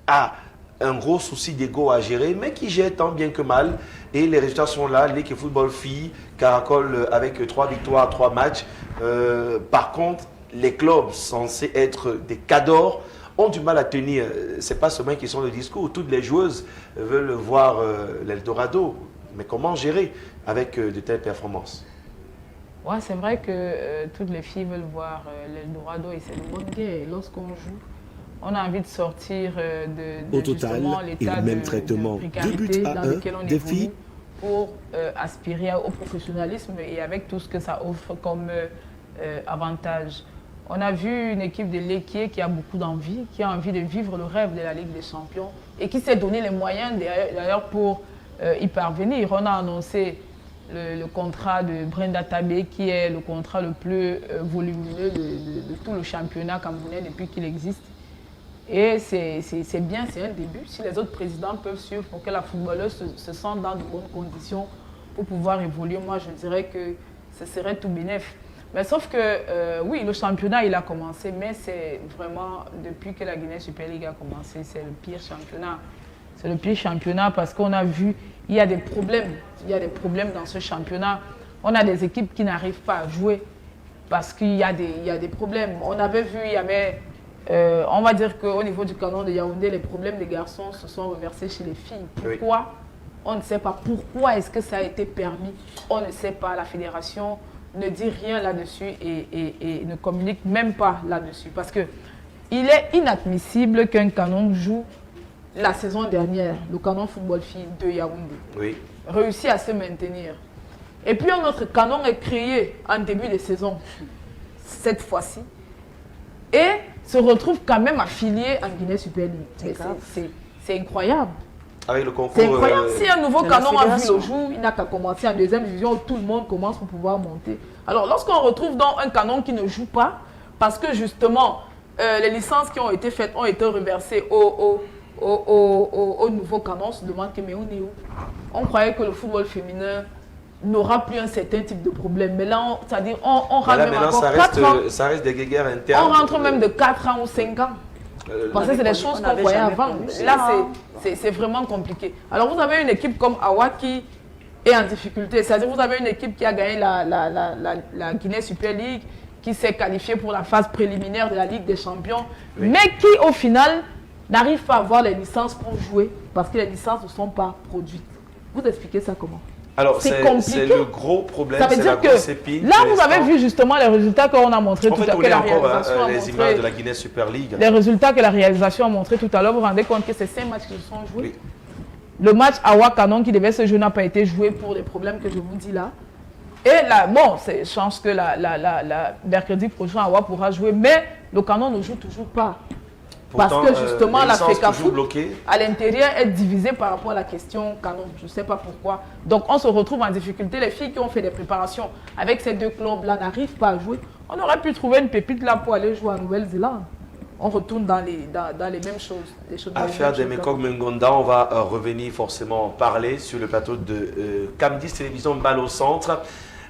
a un gros souci d'ego à gérer, mais qui gère tant bien que mal. Et les résultats sont là. L'Équipe Football Filles caracole avec 3 victoires, 3 matchs. Par contre, les clubs censés être des cadors ont du mal à tenir. Ce n'est pas seulement qui sont le discours. Toutes les joueuses veulent voir l'Eldorado. Mais comment gérer avec de telles performances? Ouais, c'est vrai que toutes les filles veulent voir l'Eldorado et c'est une bonne guerre. Lorsqu'on joue, on a envie de sortir Au total, l'état et même traitement, de 2 précarité buts à dans 1 lequel on des évolue filles. pour aspirer au professionnalisme et avec tout ce que ça offre comme avantage. On a vu une équipe de l'Équier qui a beaucoup d'envie, qui a envie de vivre le rêve de la Ligue des Champions et qui s'est donné les moyens d'ailleurs pour y parvenir. On a annoncé le contrat de Brenda Tabé qui est le contrat le plus volumineux de tout le championnat camerounais depuis qu'il existe. Et c'est bien, c'est un début. Si les autres présidents peuvent suivre pour que la footballeuse se sente dans de bonnes conditions pour pouvoir évoluer, moi je dirais que ce serait tout bénef. Mais sauf que, oui, le championnat, il a commencé, mais c'est vraiment, depuis que la Guinée Super League a commencé, c'est le pire championnat. C'est le pire championnat parce qu'on a vu, il y a des problèmes. Il y a des problèmes dans ce championnat. On a des équipes qui n'arrivent pas à jouer parce qu'il y a des problèmes. On avait vu, il y avait, on va dire qu'au niveau du canon de Yaoundé, les problèmes des garçons se sont reversés chez les filles. Pourquoi? Oui. On ne sait pas. Pourquoi est-ce que ça a été permis? On ne sait pas. La fédération ne dit rien là-dessus et ne communique même pas là-dessus. Parce que il est inadmissible qu'un canon joue la saison dernière, le canon football filles de Yaoundé, oui, réussit à se maintenir. Et puis un autre canon est créé en début de saison, cette fois-ci, et se retrouve quand même affilié en Guinée Super League. C'est incroyable. Avec le concours. C'est incroyable. Si un nouveau canon a vu le jour, il n'a qu'à commencer en deuxième division où tout le monde commence pour pouvoir monter. Alors lorsqu'on retrouve donc un canon qui ne joue pas, parce que justement les licences qui ont été faites ont été reversées au nouveau canon, on se demande que mais on est où? On croyait que le football féminin n'aura plus un certain type de problème. Mais là, c'est-à-dire on rentre même encore 4 ans. Ça reste des guéguerres internes. On rentre même de 4 ans ou 5 ans. Parce que c'est des choses qu'on voyait avant. Là, c'est vraiment compliqué. Alors, vous avez une équipe comme Awa qui est en difficulté. C'est-à-dire vous avez une équipe qui a gagné la Guinée Super League, qui s'est qualifiée pour la phase préliminaire de la Ligue des Champions, oui, mais qui, au final, n'arrive pas à avoir les licences pour jouer parce que les licences ne sont pas produites. Vous expliquez ça comment? Alors, c'est le gros problème, c'est la grosse épine. Là, vous avez vu justement les résultats qu'on a montrés tout à l'heure, que la réalisation a montré. Les images de la Guinée Super League. Les résultats que la réalisation a montrés tout à l'heure, vous vous rendez compte que c'est 5 matchs qui se sont joués. Oui. Le match Awa Canon qui devait se jouer n'a pas été joué pour les problèmes que je vous dis là. Et là, bon, c'est chance que mercredi prochain, Awa pourra jouer, mais le Canon ne joue toujours pas. Pourtant, parce que justement, la FECAFOOT à l'intérieur est divisée par rapport à la question canon. Je ne sais pas pourquoi. Donc, on se retrouve en difficulté. Les filles qui ont fait des préparations avec ces deux clubs-là n'arrivent pas à jouer. On aurait pu trouver une pépite là pour aller jouer en Nouvelle-Zélande. On retourne dans les mêmes choses. Affaire de Mekong Mengonda, on va revenir forcément parler sur le plateau de Cam 10 Télévision Balle au Centre.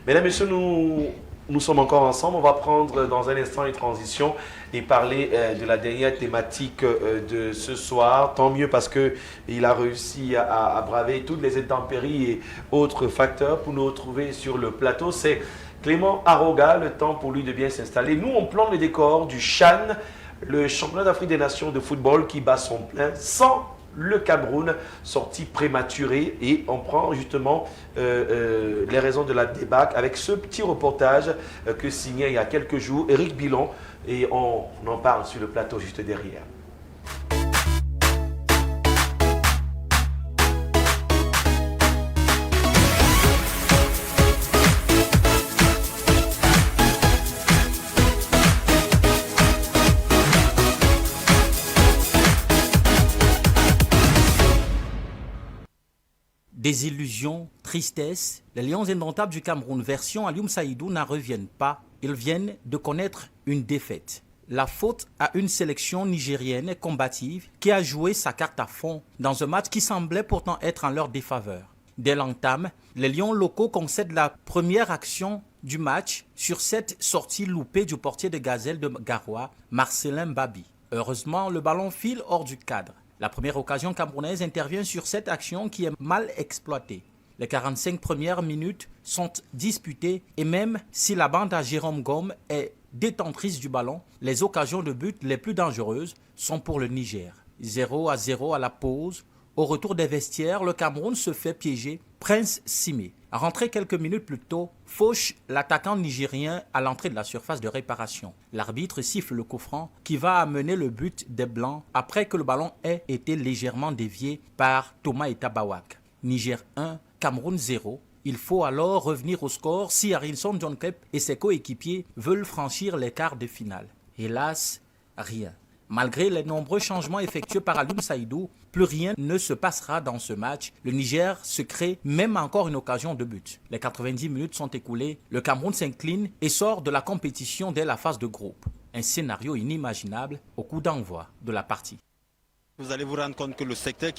Mesdames et messieurs, nous Nous sommes encore ensemble. On va prendre dans un instant une transition et parler de la dernière thématique de ce soir. Tant mieux parce qu'il a réussi à braver toutes les intempéries et autres facteurs pour nous retrouver sur le plateau. C'est Clément Aroga, le temps pour lui de bien s'installer. Nous, on plante le décor du CHAN, le championnat d'Afrique des Nations de football qui bat son plein sans le Cameroun, sorti prématuré, et on prend justement les raisons de la débâcle avec ce petit reportage que signait il y a quelques jours Éric Bilon, et on en parle sur le plateau juste derrière. Désillusion, tristesse, les Lions indomptables du Cameroun version Alioune Saïdou n'en reviennent pas. Ils viennent de connaître une défaite. La faute à une sélection nigérienne combative qui a joué sa carte à fond dans un match qui semblait pourtant être en leur défaveur. Dès l'entame, les Lions locaux concèdent la première action du match sur cette sortie loupée du portier de Gazelle de Garoua, Marcelin Babi. Heureusement, le ballon file hors du cadre. La première occasion camerounaise intervient sur cette action qui est mal exploitée. Les 45 premières minutes sont disputées et même si la bande à Jérôme Gomme est détentrice du ballon, les occasions de but les plus dangereuses sont pour le Niger. 0-0 à la pause. Au retour des vestiaires, le Cameroun se fait piéger. Prince Simé, rentré quelques minutes plus tôt, fauche l'attaquant nigérien à l'entrée de la surface de réparation. L'arbitre siffle le coup franc qui va amener le but des Blancs après que le ballon ait été légèrement dévié par Thomas Etabawak. Niger 1, Cameroun 0. Il faut alors revenir au score si Harrison John Kep et ses coéquipiers veulent franchir les quarts de finale. Hélas, rien. Malgré les nombreux changements effectués par Alioune Saïdou, plus rien ne se passera dans ce match. Le Niger se crée même encore une occasion de but. Les 90 minutes sont écoulées, le Cameroun s'incline et sort de la compétition dès la phase de groupe. Un scénario inimaginable au coup d'envoi de la partie. Vous allez vous rendre compte que le secteur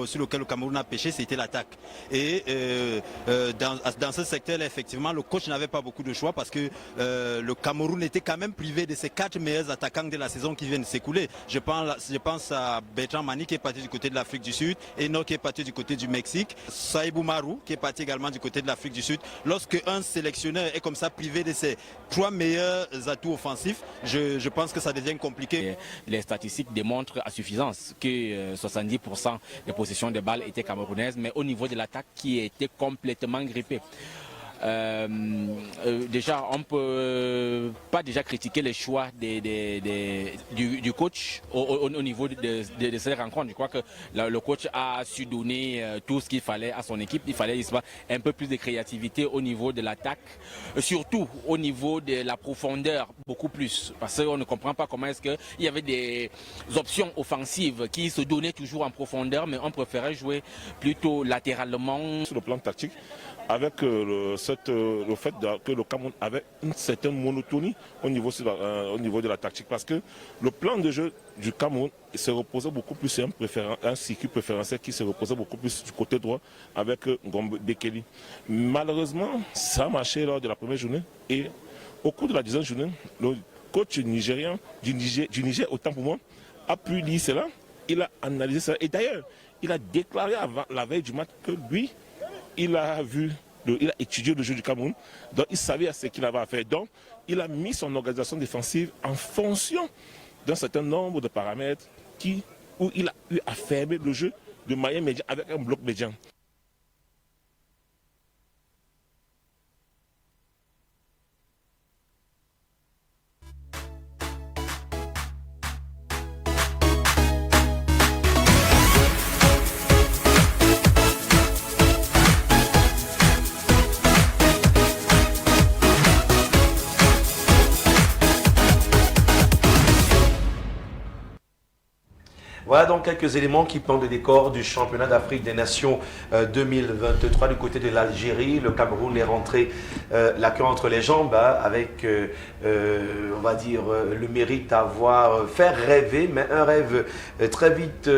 sur lequel le Cameroun a pêché, c'était l'attaque. Et dans ce secteur-là, effectivement, le coach n'avait pas beaucoup de choix parce que le Cameroun était quand même privé de ses 4 meilleurs attaquants de la saison qui viennent de s'écouler. Je pense à Bertrand Mani qui est parti du côté de l'Afrique du Sud, Enoch qui est parti du côté du Mexique, Saïbou Marou qui est parti également du côté de l'Afrique du Sud. Lorsque un sélectionneur est comme ça privé de ses 3 meilleurs atouts offensifs, je pense que ça devient compliqué. Les statistiques démontrent à suffisance que 70% des possessions de balles étaient camerounaises, mais au niveau de l'attaque qui était complètement grippée. Déjà, on ne peut pas déjà critiquer les choix du coach au niveau de cette rencontre. Je crois que le coach a su donner tout ce qu'il fallait à son équipe. Il fallait un peu plus de créativité au niveau de l'attaque, surtout au niveau de la profondeur, beaucoup plus. Parce qu'on ne comprend pas comment est-ce qu'il y avait des options offensives qui se donnaient toujours en profondeur, mais on préférait jouer plutôt latéralement. Sur le plan tactique, avec le fait que le Cameroun avait une certaine monotonie au niveau de la tactique, parce que le plan de jeu du Cameroun se reposait beaucoup plus sur un circuit préférentiel qui se reposait beaucoup plus du côté droit avec Gombe Bekeli. Malheureusement, ça a marché lors de la première journée et au cours de la deuxième journée, le coach nigérien du Niger, autant pour moi, a pu lire cela, il a analysé cela et d'ailleurs, il a déclaré avant la veille du match que lui, il a étudié le jeu du Cameroun, donc il savait ce qu'il avait à faire. Donc, il a mis son organisation défensive en fonction d'un certain nombre de paramètres où il a eu à fermer le jeu de manière médiane avec un bloc médian. Voilà donc quelques éléments qui plantent le décor du championnat d'Afrique des Nations 2023 du côté de l'Algérie. Le Cameroun est rentré la queue entre les jambes avec, on va dire, le mérite d'avoir fait rêver, mais un rêve très vite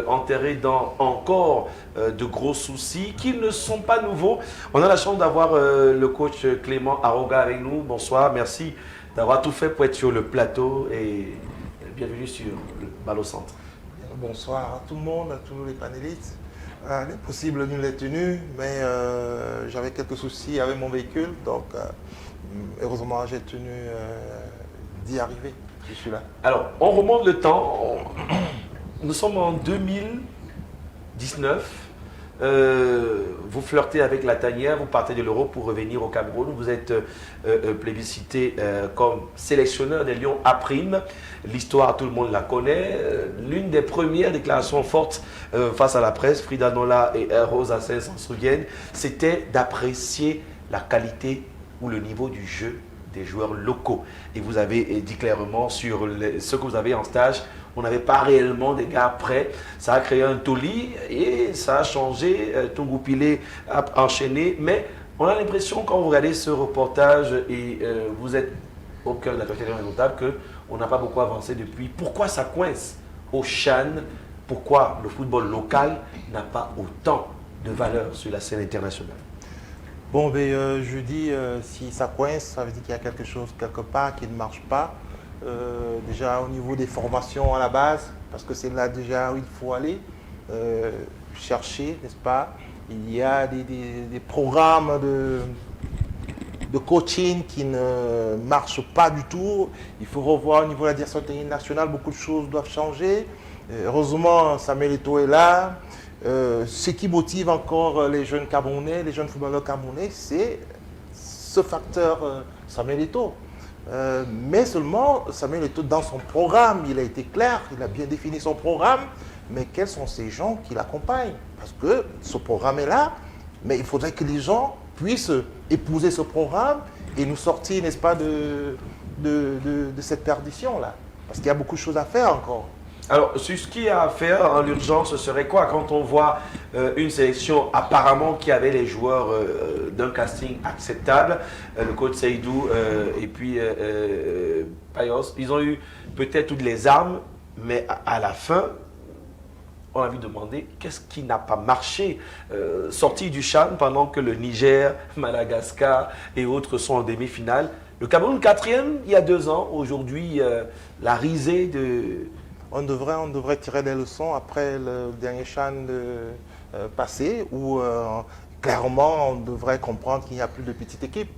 enterré dans encore de gros soucis qui ne sont pas nouveaux. On a la chance d'avoir le coach Clément Aroga avec nous. Bonsoir, merci d'avoir tout fait pour être sur le plateau et bienvenue sur le Bal au Centre. Bonsoir à tout le monde, à tous les panélistes. L'impossible nul est tenu, mais j'avais quelques soucis avec mon véhicule, donc heureusement j'ai tenu d'y arriver. Je suis là. Alors, on remonte le temps. Nous sommes en 2019. Vous flirtez avec la tanière, vous partez de l'Europe pour revenir au Cameroun. Vous êtes plébiscité comme sélectionneur des Lions à prime. L'histoire, tout le monde la connaît. L'une des premières déclarations fortes face à la presse, Frida Nola et Rose Assens s'en souviennent, c'était d'apprécier la qualité ou le niveau du jeu des joueurs locaux. Et vous avez dit clairement sur ce que vous avez en stage, on n'avait pas réellement des gars prêts. Ça a créé un tollé et ça a changé. Tungoupilé a enchaîné. Mais on a l'impression, quand vous regardez ce reportage et vous êtes au cœur de la qualité notable, qu'on n'a pas beaucoup avancé depuis. Pourquoi ça coince au CHAN? Pourquoi le football local n'a pas autant de valeur sur la scène internationale? Bon, ben, je dis, si ça coince, ça veut dire qu'il y a quelque chose quelque part qui ne marche pas. Déjà au niveau des formations à la base, parce que c'est là déjà où il faut aller chercher, n'est-ce pas? Il y a des programmes de coaching qui ne marchent pas du tout. Il faut revoir au niveau de la direction technique nationale, beaucoup de choses doivent changer. Heureusement, Samuel Eto'o est là. Ce qui motive encore les jeunes Camerounais, les jeunes footballeurs camerounais, c'est ce facteur Samuel Eto'o. Mais seulement, Samuel Eto'o, dans son programme, il a été clair, il a bien défini son programme, mais quels sont ces gens qui l'accompagnent? Parce que ce programme est là, mais il faudrait que les gens puissent épouser ce programme et nous sortir, n'est-ce pas, de cette perdition-là. Parce qu'il y a beaucoup de choses à faire encore. Alors, sur ce qu'il y a à faire en urgence, ce serait quoi quand on voit une sélection apparemment qui avait les joueurs d'un casting acceptable, le coach Seydou et puis Payos, ils ont eu peut-être toutes les armes, mais à la fin, on a vu demander qu'est-ce qui n'a pas marché. Sorti du CHAN pendant que le Niger, Madagascar et autres sont en demi-finale. Le Cameroun 4e il y a 2 ans, aujourd'hui la risée de... On devrait tirer des leçons après le dernier CHAN passé où clairement on devrait comprendre qu'il n'y a plus de petites équipes.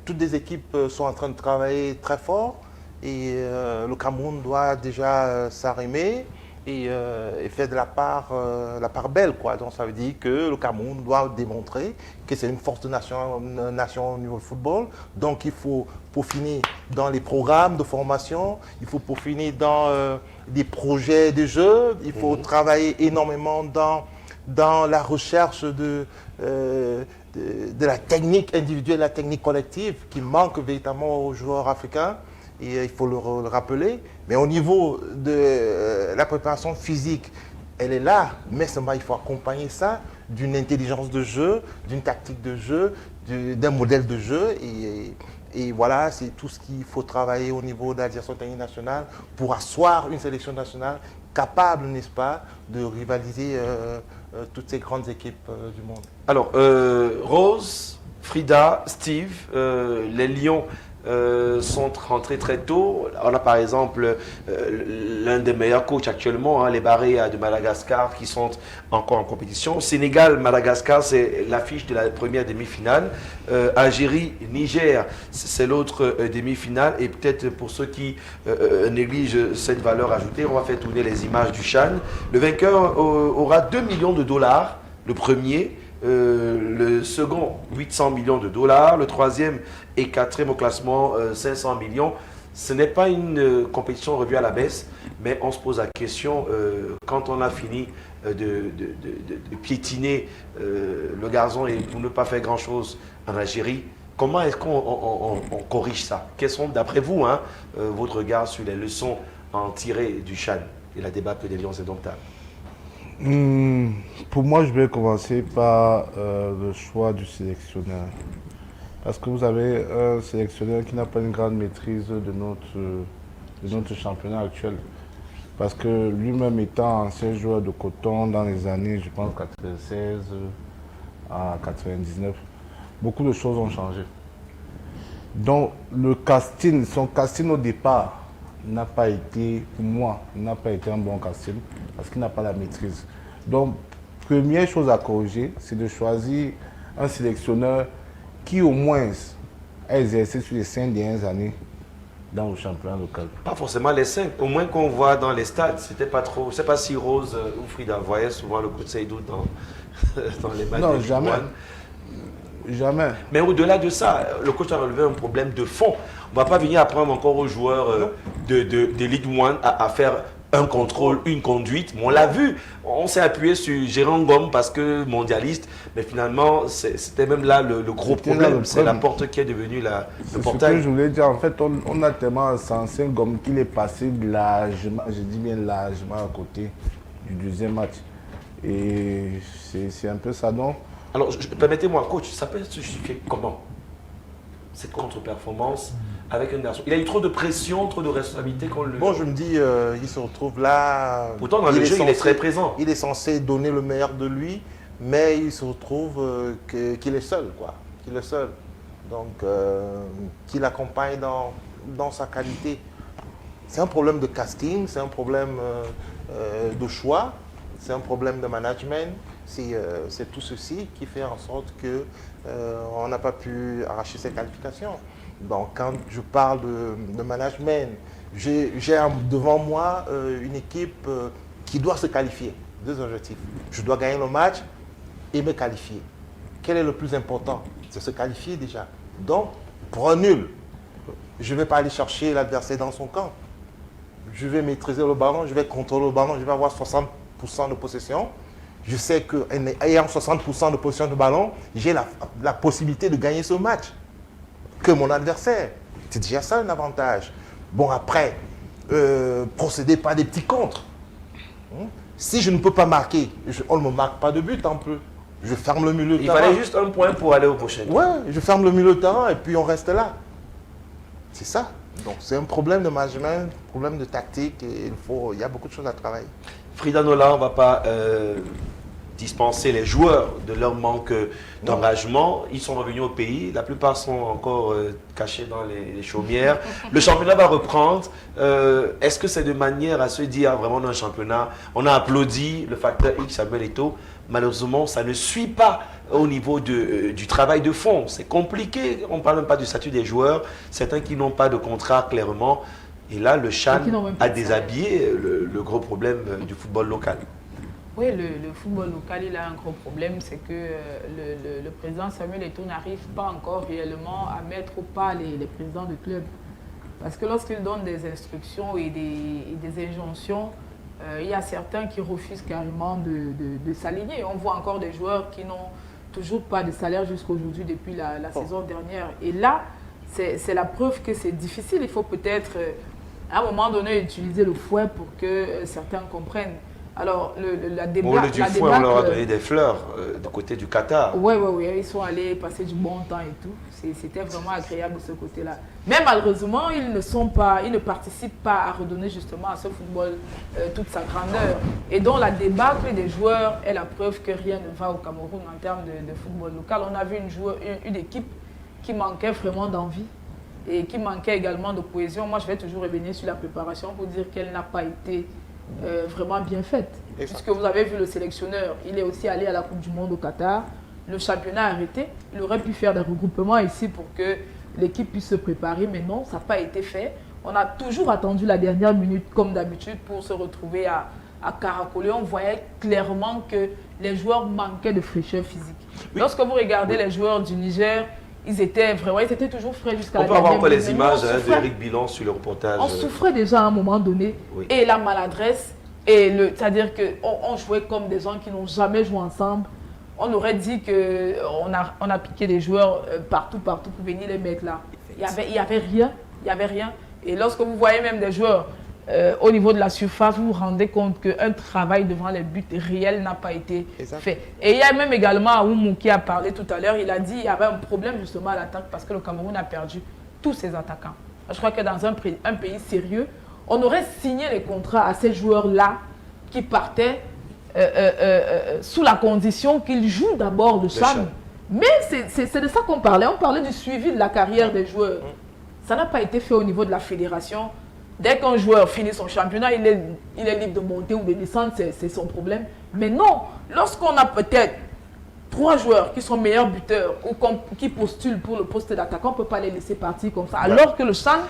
Toutes les équipes sont en train de travailler très fort et le Cameroun doit déjà s'arrimer et faire de la part belle, quoi. Donc ça veut dire que le Cameroun doit démontrer que c'est une force de nation au niveau du football. Donc il faut peaufiner dans les programmes de formation, il faut peaufiner dans des projets de jeu, il faut travailler énormément dans la recherche de la technique individuelle, la technique collective qui manque véritablement aux joueurs africains. Et il faut le rappeler. Mais au niveau de la préparation physique, elle est là, mais seulement il faut accompagner ça d'une intelligence de jeu, d'une tactique de jeu, d'un modèle de jeu. Et voilà, c'est tout ce qu'il faut travailler au niveau de la direction technique nationale pour asseoir une sélection nationale capable, n'est-ce pas, de rivaliser toutes ces grandes équipes du monde. Alors, Rose, Frida, Steve, les Lions sont rentrés très tôt. On a par exemple l'un des meilleurs coachs actuellement, les Barrés de Madagascar qui sont encore en compétition. Sénégal, Madagascar, c'est l'affiche de la première demi-finale. Algérie, Niger, c'est l'autre demi-finale. Et peut-être pour ceux qui négligent cette valeur ajoutée, on va faire tourner les images du CHAN. Le vainqueur aura 2 millions de dollars, le premier. Le second, 800 millions de dollars. Le troisième et quatrième au classement, 500 millions. Ce n'est pas une compétition revue à la baisse, mais on se pose la question, quand on a fini de piétiner le gazon et pour ne pas faire grand-chose en Algérie, comment est-ce qu'on corrige ça? Quels sont, d'après vous, votre regard sur les leçons à en tirer du CHAN? et la débâcle des Lions indomptables? Pour moi, je vais commencer par le choix du sélectionneur. Parce que vous avez un sélectionneur qui n'a pas une grande maîtrise de notre championnat actuel. Parce que lui-même étant ancien joueur de coton dans les années, je pense, 96 à 99, beaucoup de choses ont changé. Donc, son casting au départ n'a pas été, pour moi, n'a pas été un bon casting parce qu'il n'a pas la maîtrise. Donc, première chose à corriger, c'est de choisir un sélectionneur qui au moins a exercé sur les 5 dernières années dans le championnat local. Pas forcément les 5, au moins qu'on voit dans les stades, c'était pas trop, je ne sais pas si Rose ou Frida voyaient souvent le coup de Seydou dans les matchs. Non, de jamais. Jamais. Mais au-delà de ça, le coach a relevé un problème de fond. On ne va pas venir apprendre encore aux joueurs de Ligue 1 à faire un contrôle, une conduite. Mais on l'a vu, on s'est appuyé sur Gérard Gomme parce que mondialiste, mais finalement, c'était même là le gros problème. C'est la porte qui est devenue le portail. Ce que je voulais dire, en fait, on a tellement sensé Gomme qu'il est passé largement, je dis bien largement à côté du deuxième match. Et c'est un peu ça, non? Alors, permettez-moi, coach, ça peut se justifier comment? Cette contre-performance avec un garçon. Il a eu trop de pression, trop de responsabilité qu'on le... Bon, je me dis, il se retrouve là... Pourtant, dans le jeu, il est très présent. Il est censé donner le meilleur de lui, mais il se retrouve qu'il est seul, quoi. Qu'il est seul. Donc, qu'il accompagne dans sa qualité. C'est un problème de casting, c'est un problème de choix, c'est un problème de management. C'est tout ceci qui fait en sorte qu'on n'a pas pu arracher ces qualifications. Donc, quand je parle de management, j'ai devant moi une équipe qui doit se qualifier. 2 objectifs. Je dois gagner le match et me qualifier. Quel est le plus important? C'est se qualifier déjà. Donc, pour un nul, je ne vais pas aller chercher l'adversaire dans son camp. Je vais maîtriser le ballon, je vais contrôler le ballon, je vais avoir 60% de possession. Je sais qu'ayant 60% de possession de ballon, j'ai la possibilité de gagner ce match que mon adversaire. C'est déjà ça un avantage. Bon, après, procédez pas des petits contres. Si je ne peux pas marquer, on ne me marque pas de but en plus. Je ferme le milieu de terrain. Il fallait juste un point pour aller au prochain tour. Ouais, je ferme le milieu de terrain et puis on reste là. C'est ça. Donc c'est un problème de management, un problème de tactique et il y a beaucoup de choses à travailler. Frida Nola, on ne va pas dispenser les joueurs de leur manque d'engagement. Ils sont revenus au pays. La plupart sont encore cachés dans les chaumières. Le championnat va reprendre. Est-ce que c'est de manière à se dire vraiment dans un championnat, on a applaudi le facteur X, Samuel Eto'o. Malheureusement, ça ne suit pas au niveau du travail de fond. C'est compliqué. On ne parle même pas du statut des joueurs. Certains qui n'ont pas de contrat clairement. Et là, le CHAN a déshabillé le gros problème du football local. Oui, le football local, il a un gros problème, c'est que le président Samuel Eto'o n'arrive pas encore réellement à mettre au pas les présidents de club. Parce que lorsqu'il donne des instructions et des injonctions, il y a certains qui refusent carrément de s'aligner. On voit encore des joueurs qui n'ont toujours pas de salaire jusqu'à aujourd'hui depuis la saison dernière. Et là, c'est la preuve que c'est difficile. Il faut peut-être, à un moment donné, utiliser le fouet pour que certains comprennent. Alors, la débat... Du fouet, on leur a donné des fleurs du côté du Qatar. Oui, ils sont allés passer du bon temps et tout. C'était vraiment agréable de ce côté-là. Mais malheureusement, ils ne participent pas à redonner justement à ce football toute sa grandeur. Et donc, la débâcle des joueurs est la preuve que rien ne va au Cameroun en termes de football local. On a vu une équipe qui manquait vraiment d'envie et qui manquait également de cohésion. Moi, je vais toujours revenir sur la préparation pour dire qu'elle n'a pas été vraiment bien faite. Puisque vous avez vu le sélectionneur, il est aussi allé à la Coupe du Monde au Qatar. Le championnat a arrêté. Il aurait pu faire des regroupements ici pour que l'équipe puisse se préparer, mais non, ça n'a pas été fait. On a toujours attendu la dernière minute, comme d'habitude, pour se retrouver à caracoler. On voyait clairement que les joueurs manquaient de fraîcheur physique. Oui. Lorsque vous regardez les joueurs du Niger, ils étaient toujours frais jusqu'à la dernière minute. On peut avoir encore les images d'Éric Bilan sur le reportage. On souffrait déjà à un moment donné. Oui. Et la maladresse, c'est-à-dire qu'on jouait comme des gens qui n'ont jamais joué ensemble. On aurait dit qu'on a piqué des joueurs partout pour venir les mettre là. Il n'y avait rien. Et lorsque vous voyez même des joueurs au niveau de la surface, vous vous rendez compte qu'un travail devant les buts réels n'a pas été fait. Et il y a même également Aoumou qui a parlé tout à l'heure, il a dit qu'il y avait un problème justement à l'attaque parce que le Cameroun a perdu tous ses attaquants. Je crois que dans un pays sérieux, on aurait signé les contrats à ces joueurs-là qui partaient sous la condition qu'ils jouent d'abord le CHAN. Mais c'est de ça qu'on parlait. On parlait du suivi de la carrière des joueurs. Ça n'a pas été fait au niveau de la fédération. Dès qu'un joueur finit son championnat, il est libre de monter ou de descendre, c'est son problème. Mais non, lorsqu'on a peut-être 3 joueurs qui sont meilleurs buteurs ou qui postulent pour le poste d'attaquant, on ne peut pas les laisser partir comme ça. Alors que le CHAN,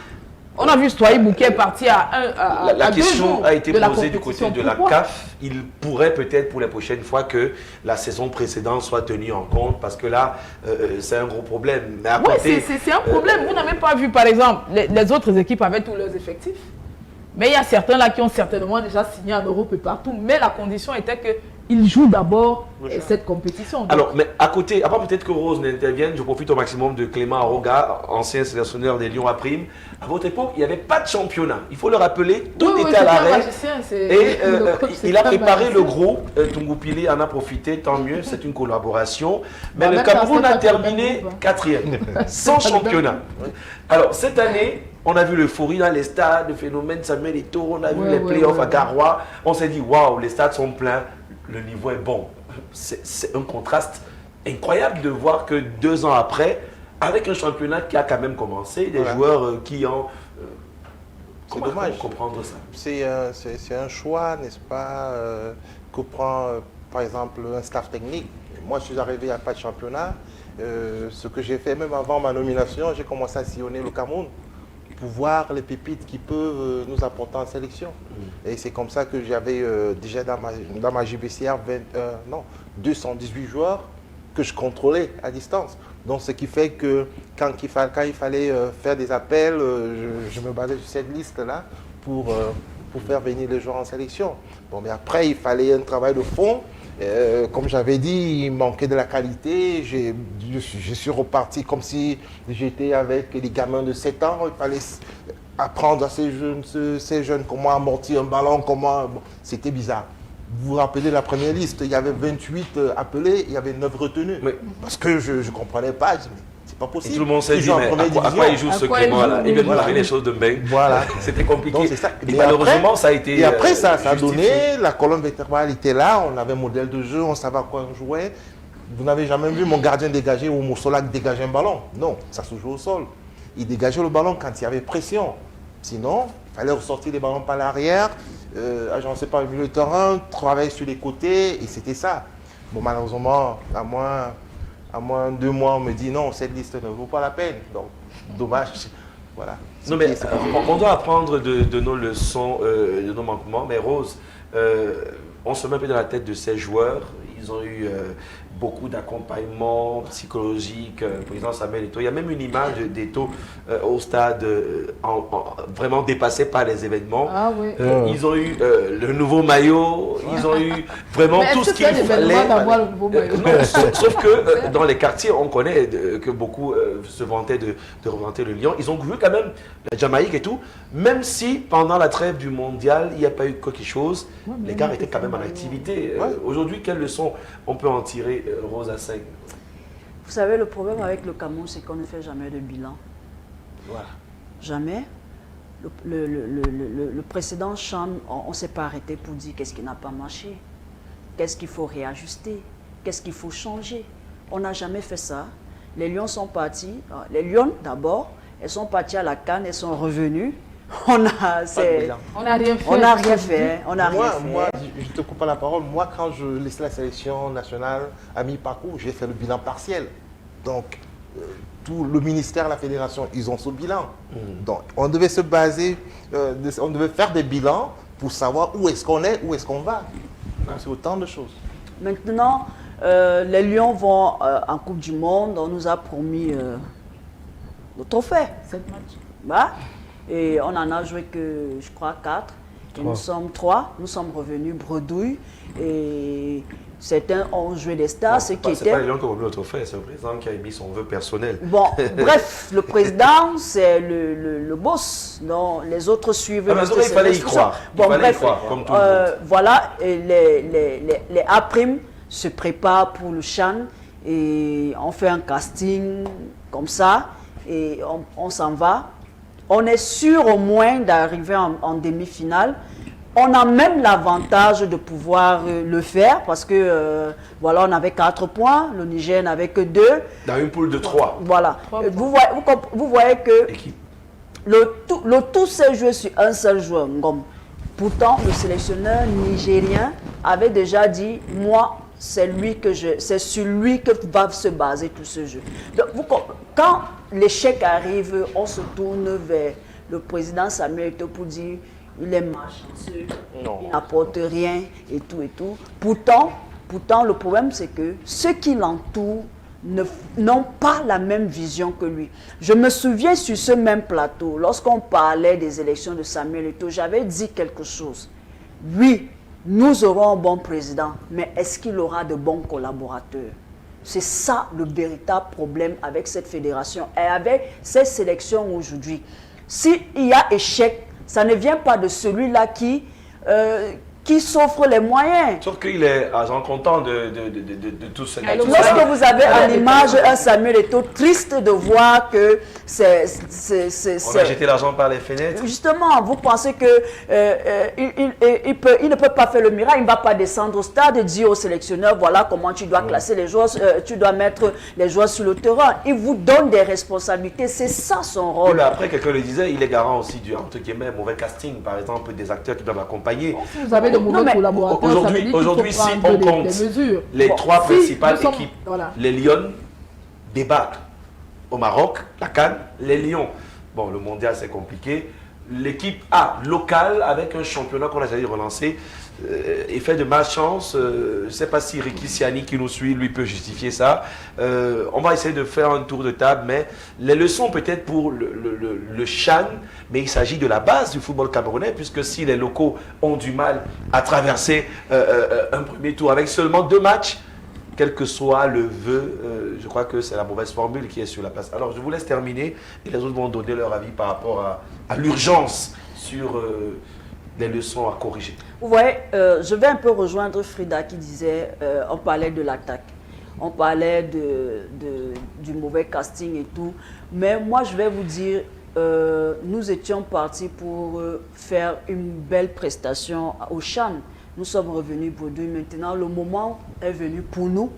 on a vu Stoïbou qui est parti la question a été posée du côté de la Pourquoi? CAF. Il pourrait peut-être pour les prochaines fois que la saison précédente soit tenue en compte parce que là, c'est un gros problème. Mais à côté, c'est un problème. Vous n'avez pas vu, par exemple, les autres équipes avaient tous leurs effectifs. Mais il y a certains là qui ont certainement déjà signé en Europe et partout. Mais la condition était qu'ils jouent d'abord cette compétition. Donc, alors, mais à côté, avant peut-être que Rose n'intervienne, je profite au maximum de Clément Aroga, ancien sélectionneur des Lions à Prime. À votre époque, il n'y avait pas de championnat. Il faut le rappeler, tout était à l'arrêt. Et il a préparé le groupe. Tungoupili en a profité, tant mieux, c'est une collaboration. Mais le Cameroun a terminé 4e, sans championnat. Alors, cette année, on a vu l'euphorie dans les stades, le phénomène Samuel Eto'o, on a vu les playoffs à Garoua. On s'est dit, waouh, les stades sont pleins, le niveau est bon. C'est un contraste incroyable de voir que 2 ans après, avec un championnat qui a quand même commencé, des joueurs qui ont... C'est dommage. Comprendre ça. C'est un choix, n'est-ce pas, que prend par exemple un staff technique. Moi, je suis arrivé, il n'y a pas de championnat. Ce que j'ai fait, même avant ma nomination, j'ai commencé à sillonner le Cameroun pour voir les pépites qui peuvent nous apporter en sélection. Et c'est comme ça que j'avais déjà dans ma JBCR 218 joueurs que je contrôlais à distance. Donc ce qui fait que quand il fallait faire des appels, je me basais sur cette liste-là pour faire venir les joueurs en sélection. Bon, mais après, il fallait un travail de fond. Comme j'avais dit, il manquait de la qualité. Je suis reparti comme si j'étais avec les gamins de 7 ans. Il fallait apprendre à ces jeunes comment amortir un ballon, comment... Bon, c'était bizarre. Vous vous rappelez la première liste, il y avait 28 appelés, il y avait 9 retenus. Oui. Parce que je ne comprenais pas. Je dis, mais c'est pas possible. Et tout le monde s'est dit, mais à quoi il joue ce Clément-là? Il vient de faire les choses de bien. Voilà. C'était compliqué. Donc, ça. Et malheureusement, ça a été. Et après, ça a donné, la colonne vertébrale était là, on avait un modèle de jeu, on savait à quoi on jouait. Vous n'avez jamais vu mon gardien dégager ou mon Solac dégager un ballon? Non, ça se joue au sol. Il dégageait le ballon quand il y avait pression. Sinon, il fallait ressortir les ballons par l'arrière, agencer par le milieu de terrain, travailler sur les côtés, et c'était ça. Bon, malheureusement, à moins de 2 mois, on me dit non, cette liste ne vaut pas la peine. Donc, dommage. Voilà. Non, mais on doit apprendre de nos leçons, de nos manquements. Mais Rose, on se met un peu dans la tête de ces joueurs. Ils ont eu beaucoup d'accompagnement psychologique, président Samuel Eto'o. Il y a même une image d'Eto'o au stade vraiment dépassé par les événements. Ah, oui. Ils ont eu le nouveau maillot, ils ont eu vraiment tout ce qu'il fallait. Sauf que dans les quartiers, on connaît que beaucoup se vantaient de représenter le Lion. Ils ont vu quand même la Jamaïque et tout, même si pendant la trêve du mondial, il n'y a pas eu quelque chose, les gars étaient quand même en activité. Aujourd'hui, quelle leçon on peut en tirer, Rose Asseng? Vous savez, le problème avec le Cameroun, c'est qu'on ne fait jamais de bilan. Voilà. Jamais. Le précédent CHAN, on ne s'est pas arrêté pour dire qu'est-ce qui n'a pas marché, qu'est-ce qu'il faut réajuster, qu'est-ce qu'il faut changer. On n'a jamais fait ça. Les Lions sont partis. Les Lions, d'abord, elles sont parties à la CAN, elles sont revenues. On n'a rien fait. Moi, je te coupe pas la parole. Moi, quand je laissais la sélection nationale à mi-parcours, j'ai fait le bilan partiel. Donc, tout le ministère, la fédération, ils ont ce bilan. Donc, on devait se baser, on devait faire des bilans pour savoir où est-ce qu'on est, où est-ce qu'on va. C'est autant de choses. Maintenant, les Lions vont en Coupe du Monde. On nous a promis le trophée. 7 matchs. Bah, et on en a joué que, je crois, 4. Et nous sommes 3, nous sommes revenus bredouilles et certains ont joué des stars, ce qui était... C'est pas les Lions qui ont oublié le trophée, c'est le président qui a émis son vœu personnel. Bon, bref, le président, c'est le boss. Non, les autres suivent. Ah, il fallait y croire. Bon, il fallait bref, y croire, comme tout le monde. voilà, et les A' se préparent pour le CHAN et on fait un casting comme ça et on s'en va. On est sûr au moins d'arriver en demi-finale. On a même l'avantage de pouvoir le faire parce que voilà, on avait 4 points, le Niger n'avait que 2. Dans une poule de 3. Voilà. Vous voyez que le tout s'est joué sur un seul joueur, Ngom. Pourtant, le sélectionneur nigérien avait déjà dit, moi, c'est sur lui que va se baser tout ce jeu. Donc, quand l'échec arrive, on se tourne vers le président Samuel Eto'o pour dire il est malchanceux, il n'apporte rien et tout et tout. Pourtant, le problème c'est que ceux qui l'entourent n'ont pas la même vision que lui. Je me souviens sur ce même plateau, lorsqu'on parlait des élections de Samuel Eto'o, j'avais dit quelque chose. Oui, nous aurons un bon président, mais est-ce qu'il aura de bons collaborateurs? C'est ça le véritable problème avec cette fédération et avec cette sélection aujourd'hui. S'il y a échec, ça ne vient pas de celui-là qui s'offre les moyens. Sauf qu'il est content de tout ce gars. Lorsque vous avez à l'image un Samuel Eto'o triste de voir que on a jeté l'argent par les fenêtres. Justement, vous pensez que il ne peut pas faire le miracle, il ne va pas descendre au stade et dire au sélectionneur, voilà comment tu dois classer les joueurs, tu dois mettre les joueurs sur le terrain. Il vous donne des responsabilités, c'est ça son rôle. Mais après, quelqu'un le disait, il est garant aussi du entre guillemets mauvais casting, par exemple, des acteurs qui doivent l'accompagner. Si vous avez de mauvais collaborateurs, aujourd'hui, si on compte les 3 principales équipes, les Lions débattent au Maroc, la CAN, les Lions. Bon, le mondial, c'est compliqué. L'équipe A, locale, avec un championnat qu'on a déjà relancé, effet de malchance. Je ne sais pas si Ricky Siani, qui nous suit, lui peut justifier ça. On va essayer de faire un tour de table, mais les leçons peut-être pour le CHAN, mais il s'agit de la base du football camerounais, puisque si les locaux ont du mal à traverser un premier tour avec seulement 2 matchs, quel que soit le vœu, je crois que c'est la mauvaise formule qui est sur la place. Alors, je vous laisse terminer et les autres vont donner leur avis par rapport à l'urgence sur les leçons à corriger. Vous voyez, je vais un peu rejoindre Frida qui disait, on parlait de l'attaque, on parlait du mauvais casting et tout, mais moi je vais vous dire, nous étions partis pour faire une belle prestation au CHAN. Nous sommes revenus bredouilles. Maintenant, le moment est venu pour nous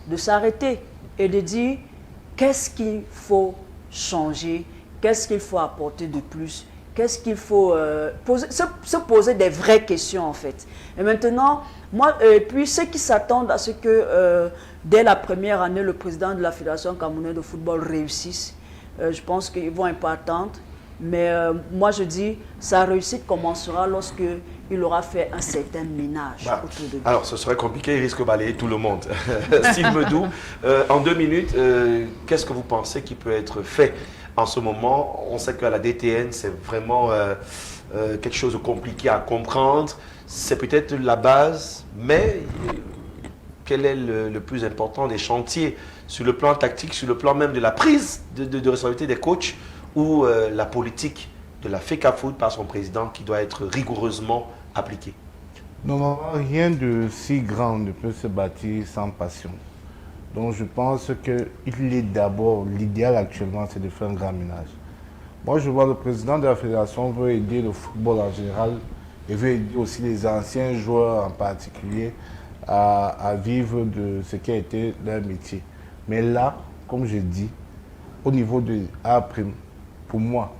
de s'arrêter et de dire qu'est-ce qu'il faut changer, qu'est-ce qu'il faut apporter de plus, qu'est-ce qu'il faut se poser des vraies questions en fait. Et maintenant, moi, puis ceux qui s'attendent à ce que dès la première année, le président de la Fédération camerounaise de football réussisse, je pense qu'ils vont un peu attendre. Mais moi, je dis, sa réussite commencera lorsque il aura fait un certain ménage autour de lui. Alors, ce serait compliqué, il risque de balayer tout le monde. Silmedou, en 2 minutes, qu'est-ce que vous pensez qui peut être fait en ce moment? On sait qu'à la DTN, c'est vraiment quelque chose de compliqué à comprendre. C'est peut-être la base, mais quel est le plus important des chantiers sur le plan tactique, sur le plan même de la prise de responsabilité des coachs ou la politique de la FECAFOOT par son président qui doit être rigoureusement appliquée? Normalement, rien de si grand ne peut se bâtir sans passion. Donc je pense qu'il est d'abord, l'idéal actuellement, c'est de faire un grand ménage. Moi, je vois le président de la fédération veut aider le football en général et veut aider aussi les anciens joueurs en particulier à vivre de ce qui a été leur métier. Mais là, comme je dis, au niveau de A', pour moi,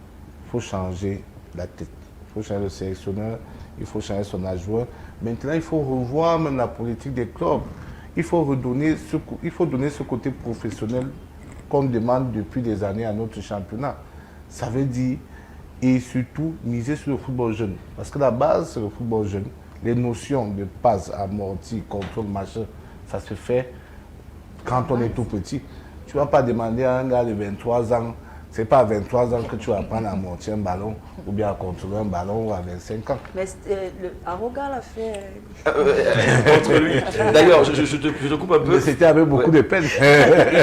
il faut changer la tête. Il faut changer le sélectionneur, il faut changer son joueur. Maintenant, il faut revoir même la politique des clubs. Il faut donner ce côté professionnel qu'on demande depuis des années à notre championnat. Ça veut dire, et surtout, miser sur le football jeune. Parce que la base, c'est le football jeune. Les notions de passe, amorti, contrôle, machin, ça se fait quand on est tout petit. Tu ne vas pas demander à un gars de 23 ans C'est pas à 23 ans que tu vas apprendre à monter un ballon ou bien à contrôler un ballon ou à 25 ans. Mais Aroga l'a fait. Contre lui. D'ailleurs, je te coupe un peu. Mais c'était avec beaucoup de peine.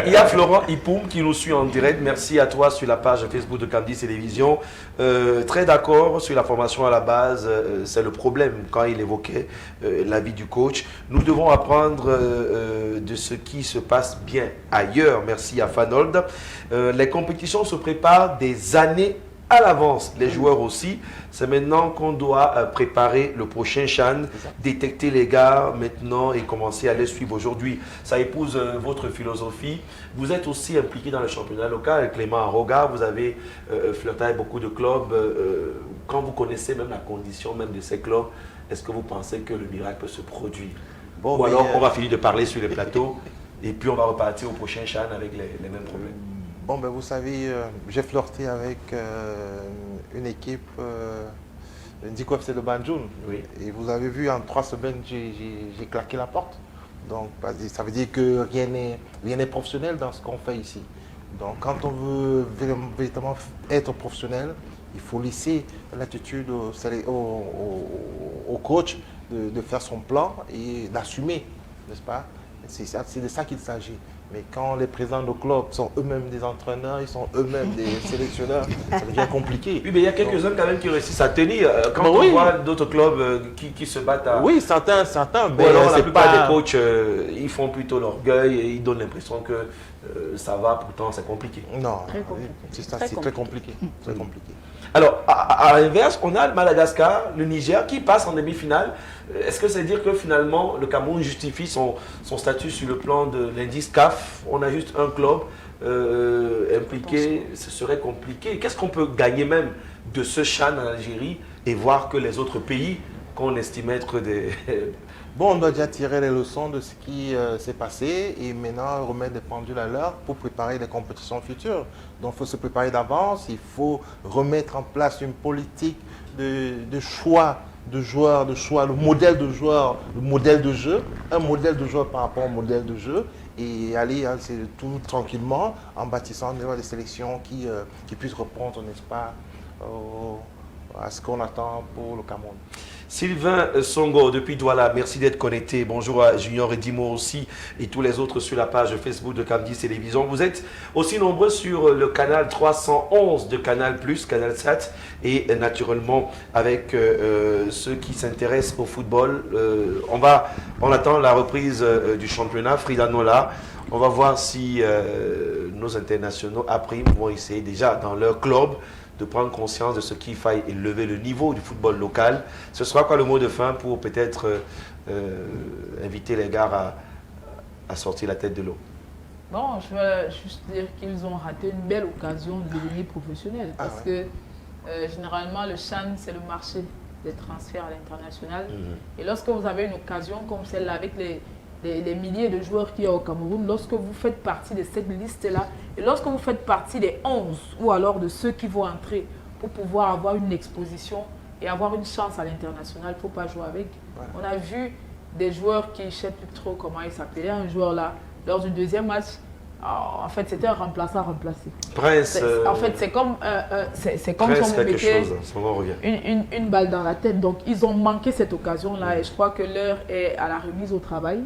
Il y a Florent Ipoum qui nous suit en direct. Merci à toi sur la page Facebook de Cam 10 Télévision. Très d'accord sur la formation à la base. C'est le problème quand il évoquait l'avis du coach. Nous devons apprendre de ce qui se passe bien ailleurs. Merci à Fanold. Les compétitions se préparent des années à l'avance, les joueurs aussi. C'est maintenant qu'on doit préparer le prochain CHAN, détecter les gars maintenant et commencer à les suivre aujourd'hui. Ça épouse votre philosophie. Vous êtes aussi impliqué dans le championnat local. Clément Aroga, vous avez flirté avec beaucoup de clubs. Quand vous connaissez même la condition même de ces clubs, est-ce que vous pensez que le miracle peut se produire? Bon, ou alors on va finir de parler sur les plateaux et puis on va repartir au prochain CHAN avec les mêmes problèmes? Bon, ben, vous savez, j'ai flirté avec une équipe, Ndiko FC de Banjul. Oui. Et vous avez vu, en 3 semaines, j'ai claqué la porte. Donc, ça veut dire que rien n'est professionnel dans ce qu'on fait ici. Donc, quand on veut véritablement être professionnel, il faut laisser l'attitude au coach de faire son plan et d'assumer, n'est-ce pas? C'est de ça qu'il s'agit. Mais quand les présidents de club sont eux-mêmes des entraîneurs, ils sont eux-mêmes des sélectionneurs, ça devient compliqué. Oui, mais il y a quelques-uns quand même qui réussissent à tenir. Quand on voit d'autres clubs qui se battent à... Oui, certains. Mais alors, la plupart des coachs, ils font plutôt l'orgueil et ils donnent l'impression que ça va, pourtant c'est compliqué. Non, C'est très compliqué. Très compliqué. Alors, à l'inverse, on a le Madagascar, le Niger qui passe en demi-finale. Est-ce que c'est dire que finalement le Cameroun justifie son statut sur le plan de l'indice CAF? On a juste un club impliqué, ce serait compliqué. Qu'est-ce qu'on peut gagner même de ce CHAN en Algérie et voir que les autres pays qu'on estime être des... Bon, on doit déjà tirer les leçons de ce qui s'est passé et maintenant remettre des pendules à l'heure pour préparer les compétitions futures. Donc il faut se préparer d'avance, il faut remettre en place une politique de choix de joueurs, le modèle de joueur, le modèle de jeu, un modèle de joueur par rapport au modèle de jeu et aller tout tranquillement en bâtissant des sélections qui puissent répondre, n'est-ce pas, à ce qu'on attend pour le Cameroun. Sylvain Songo depuis Douala, merci d'être connecté. Bonjour à Junior et Dimo aussi et tous les autres sur la page Facebook de Cam 10 Télévision. Vous êtes aussi nombreux sur le canal 311 de Canal+, Canal Sat et naturellement avec ceux qui s'intéressent au football. On attend la reprise du championnat. Frida Nola. On va voir si nos internationaux après vont essayer déjà dans leur club de prendre conscience de ce qu'il faille élever le niveau du football local. Ce sera quoi le mot de fin pour peut-être inviter les gars à sortir la tête de l'eau? Bon, je veux juste dire qu'ils ont raté une belle occasion de devenir professionnels. Parce que généralement, le CHAN, c'est le marché des transferts à l'international. Et lorsque vous avez une occasion comme celle-là, avec les milliers de joueurs qu'il y a au Cameroun, lorsque vous faites partie de cette liste-là, et lorsque vous faites partie des 11 ou alors de ceux qui vont entrer pour pouvoir avoir une exposition et avoir une chance à l'international, il ne faut pas jouer avec. On a vu des joueurs qui, je ne sais plus trop comment il s'appelait, un joueur là, lors du deuxième match, en fait c'était un remplaçant remplacé. Prince. En fait c'est comme si on vous mettait une balle dans la tête. Donc ils ont manqué cette occasion-là et je crois que l'heure est à la remise au travail.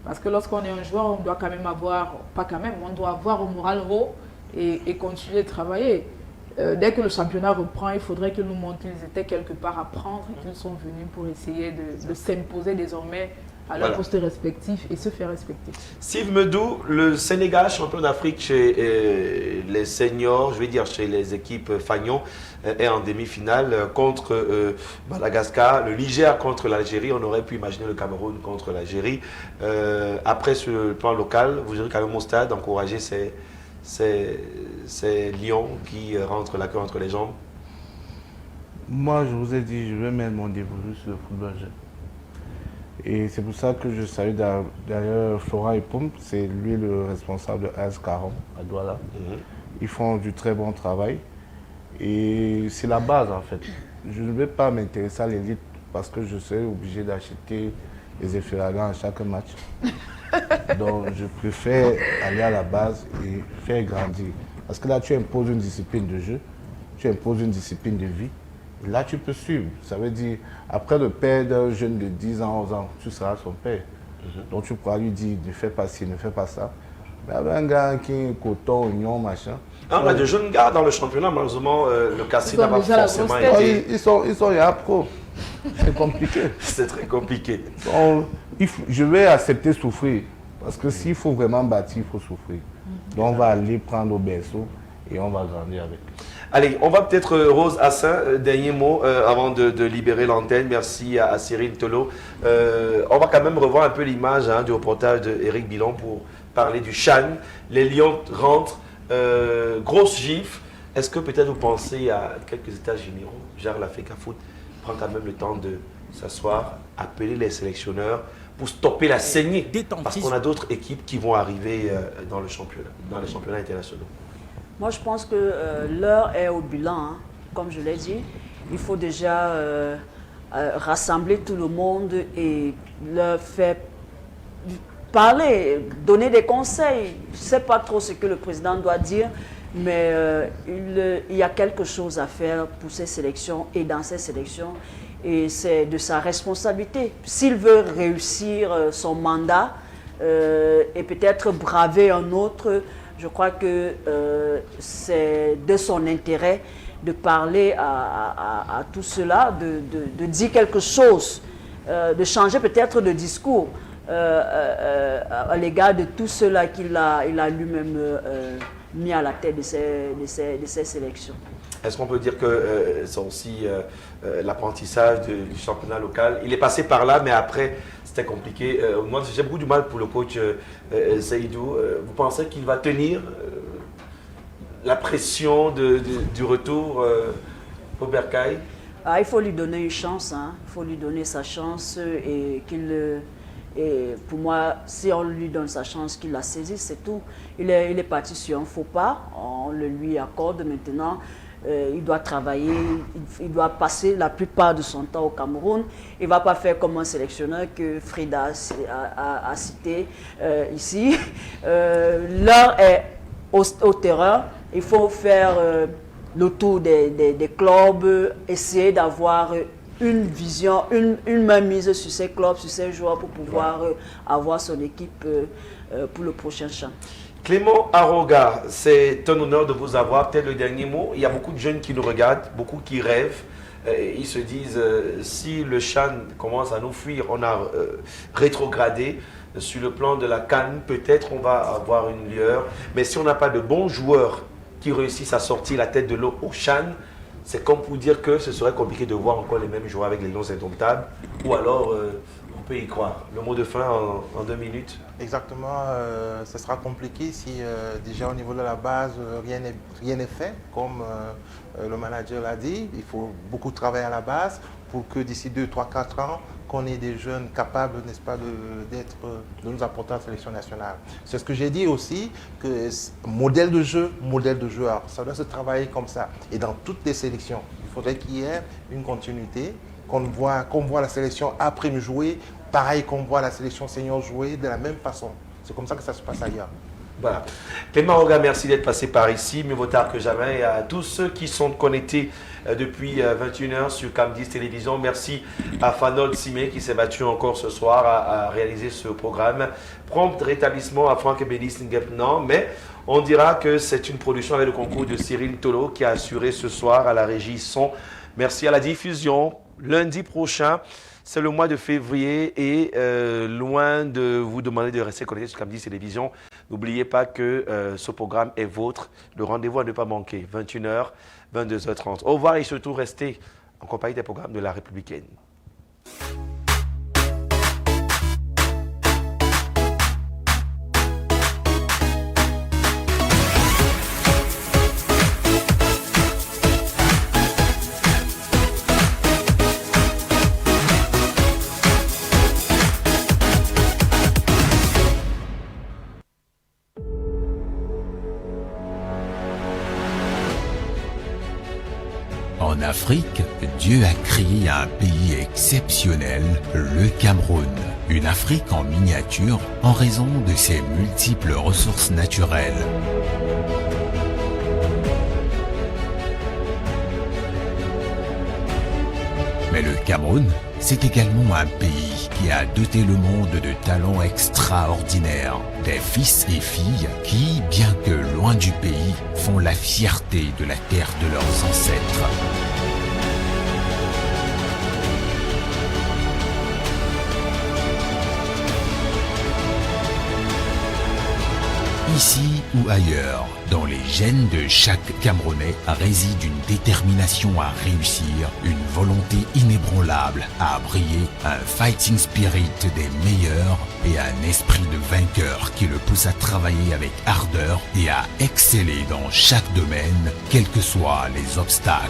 Parce que lorsqu'on est un joueur, on doit quand même avoir, pas quand même, on doit avoir au moral haut et continuer de travailler. Dès que le championnat reprend, il faudrait qu'ils nous montrent qu'ils étaient quelque part à prendre et qu'ils sont venus pour essayer de s'imposer désormais à leur poste respectif et se faire respecter. Steve Medou, le Sénégal, champion d'Afrique chez les seniors, je vais dire chez les équipes Fagnon, est en demi-finale contre Madagascar. Le Niger contre l'Algérie, on aurait pu imaginer le Cameroun contre l'Algérie. Après, sur le plan local, vous irez quand même au stade encourager ces lions qui rentrent la queue entre les jambes. Moi, je vous ai dit, je vais mettre mon dévolu sur le football jeune. Et c'est pour ça que je salue d'ailleurs Florent Ipoum, c'est lui le responsable de AS Caron à Douala. Ils font du très bon travail et c'est la base en fait. Je ne vais pas m'intéresser à l'élite parce que je serai obligé d'acheter les effragants à chaque match. Donc je préfère aller à la base et faire grandir. Parce que là, tu imposes une discipline de jeu, tu imposes une discipline de vie. Et là, tu peux suivre. Ça veut dire, après le père d'un jeune de 10 ans, 11 ans, tu seras son père. Donc tu pourras lui dire, ne fais pas ci, ne fais pas ça. Mais avec un gars qui est coton, oignon, machin. On a de jeunes gars dans le championnat, malheureusement, le casting n'a pas forcément été... Ils sont pro. C'est compliqué. C'est très compliqué. Donc, je vais accepter souffrir. Parce que s'il faut vraiment bâtir, il faut souffrir. Donc on va aller prendre au berceau et on va grandir avec. Allez, on va peut-être, Rose Hassin, dernier mot avant de libérer l'antenne. Merci à Cyril Tolo. On va quand même revoir un peu l'image du reportage d'Éric Bilon pour parler du CHAN. Les Lions rentrent, grosse gifle. Est-ce que peut-être vous pensez à quelques états généraux, genre la FECAFOOT prend quand même le temps de s'asseoir, appeler les sélectionneurs pour stopper la saignée, parce qu'on a d'autres équipes qui vont arriver dans les championnats internationaux. Moi, je pense que l'heure est au bilan, hein. Comme je l'ai dit. Il faut déjà rassembler tout le monde et leur faire parler, donner des conseils. Je ne sais pas trop ce que le président doit dire, mais il y a quelque chose à faire pour ces sélections et dans ces sélections. Et c'est de sa responsabilité. S'il veut réussir son mandat et peut-être braver un autre, je crois que c'est de son intérêt de parler à tout cela, de dire quelque chose, de changer peut-être de discours à l'égard de tout cela qu'il a lui-même mis à la tête de ces sélections. Est-ce qu'on peut dire que c'est aussi l'apprentissage du championnat local? Il est passé par là, mais après, c'était compliqué. Moi, j'ai beaucoup du mal pour le coach Seydou. Vous pensez qu'il va tenir la pression du retour au Bercail? Il faut lui donner une chance. Hein. Il faut lui donner sa chance et et pour moi, si on lui donne sa chance, qu'il la saisisse, c'est tout. Il est parti sur un faux pas, on le lui accorde maintenant. Il doit travailler, il doit passer la plupart de son temps au Cameroun. Il ne va pas faire comme un sélectionneur que Frida a cité ici. L'heure est au terrain. Il faut faire le tour des clubs, essayer d'avoir une vision, une main mise sur ces clubs, sur ces joueurs pour pouvoir avoir son équipe pour le prochain champ. Clément Aroga, c'est un honneur de vous avoir. Peut-être le dernier mot. Il y a beaucoup de jeunes qui nous regardent, beaucoup qui rêvent. Ils se disent, si le CHAN commence à nous fuir, on a rétrogradé. Sur le plan de la CAN, peut-être on va avoir une lueur. Mais si on n'a pas de bons joueurs qui réussissent à sortir la tête de l'eau au CHAN, c'est comme pour dire que ce serait compliqué de voir encore les mêmes joueurs avec les Lions indomptables. Ou alors, on peut y croire. Le mot de fin en 2 minutes. Exactement, ce sera compliqué si déjà au niveau de la base, rien n'est fait. Comme le manager l'a dit, il faut beaucoup travailler à la base pour que d'ici 2, 3, 4 ans, qu'on ait des jeunes capables, n'est-ce pas, de nous apporter à la sélection nationale. C'est ce que j'ai dit aussi, que modèle de jeu, alors, ça doit se travailler comme ça. Et dans toutes les sélections, il faudrait qu'il y ait une continuité, qu'on voit la sélection après me jouer, pareil qu'on voit la sélection senior jouer de la même façon. C'est comme ça que ça se passe ailleurs. Voilà. Clément Aroga, merci d'être passé par ici, mieux vaut tard que jamais. Et à tous ceux qui sont connectés depuis 21h sur Cam10 Télévision, merci à Fanol Simé qui s'est battu encore ce soir à réaliser ce programme. Prompt rétablissement à Franck Bélis Ngepnan, mais on dira que c'est une production avec le concours de Cyril Tolo qui a assuré ce soir à la régie son. Merci à la diffusion. Lundi prochain, c'est le mois de février et loin de vous demander de rester connecté sur Cam10 Télévision, n'oubliez pas que ce programme est vôtre. Le rendez-vous à ne pas manquer, 21h, 22h30. Au revoir et surtout restez en compagnie des programmes de la Républicaine. En Afrique, Dieu a créé un pays exceptionnel, le Cameroun. Une Afrique en miniature en raison de ses multiples ressources naturelles. Mais le Cameroun, c'est également un pays qui a doté le monde de talents extraordinaires. Des fils et filles qui, bien que loin du pays, font la fierté de la terre de leurs ancêtres. Ici ou ailleurs, dans les gènes de chaque Camerounais réside une détermination à réussir, une volonté inébranlable à briller, un fighting spirit des meilleurs et un esprit de vainqueur qui le pousse à travailler avec ardeur et à exceller dans chaque domaine, quels que soient les obstacles.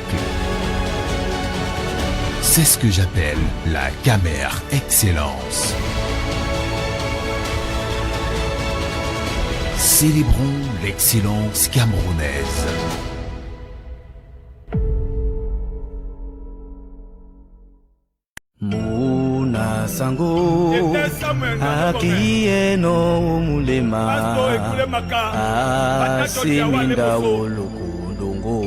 C'est ce que j'appelle la Camère Excellence. Célébrons l'excellence camerounaise. Muna sango akieno mulema asiminda olokondongo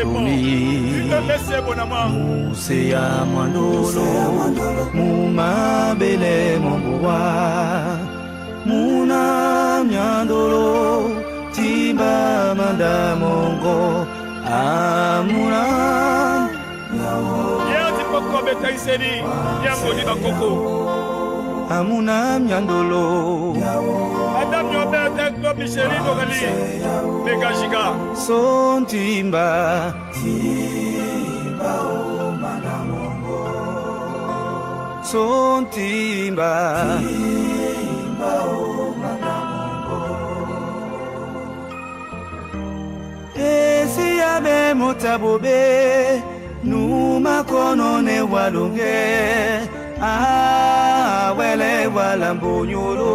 tumi museya mandolo mumabele mombowa Muna nyandolo timba manda mongo amuna amuna nyandolo son timba son timba Esi abe motabobe Numa kono ne walonge Wele walambonyolo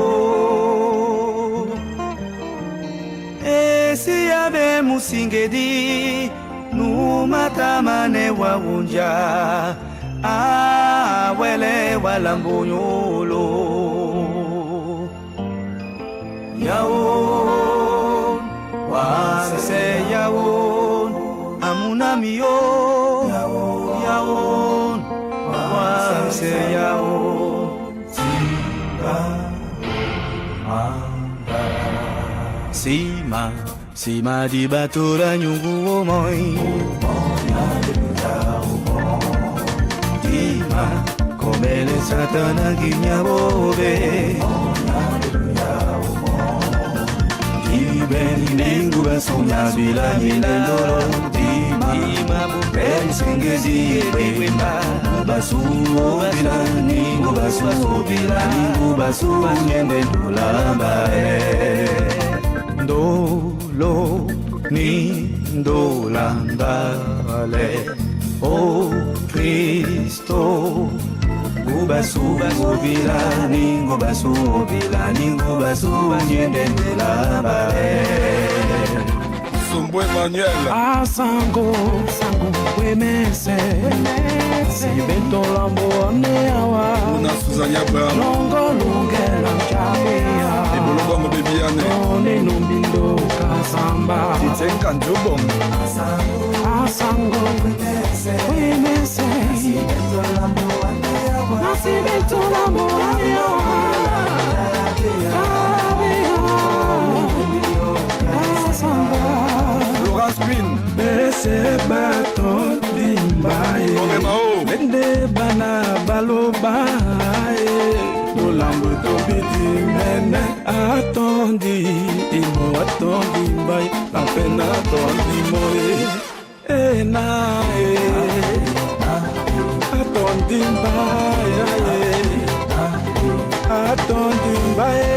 Esi abe musingedi Numa tamane wawunja Wele walambonyolo Yaon, wasese yaon, amunamio, yaon, wasese yaon, sima di batura nyungu omoi, sima, komele satana kinyabobe. Beni ningu basuna bila milendoro Dima buperi singezi wema Basu bila ningu basu bila ningu basu Nyende ndulamba Ndolo ni ndolambale O Kristo Basu bila ningu basu nyende ndulamba Sumbo Emmanuel sango wemese Sibeto lambo ameawa Una Suzania Brown Longo lungela mchabea Ibologo mbebiane One numbindo kasamba Titenka njubom Sango wemese Sibeto lambo ameawa Sibeto lambo ameawa Laurence Queen Bese baton limbaye Bende bana balobaye Nolambo tobiti mene Atondi imo atondi mbaye La pena atondi moe Nae Atondi mbaye Atondi mbaye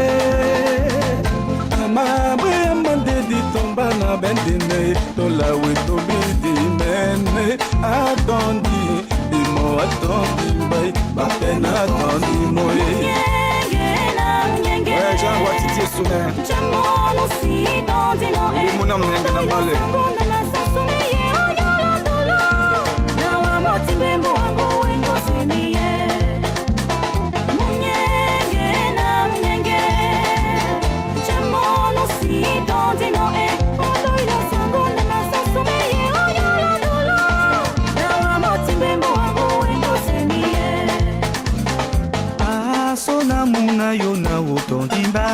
Amabwe amande di tomba na bendine Tola we tobi di mene Atondi imo atondi mbay Bapena atondi moe Ouais, Jean Watiti Soumen Mouna mwenye na male Bembo na yo na utondimba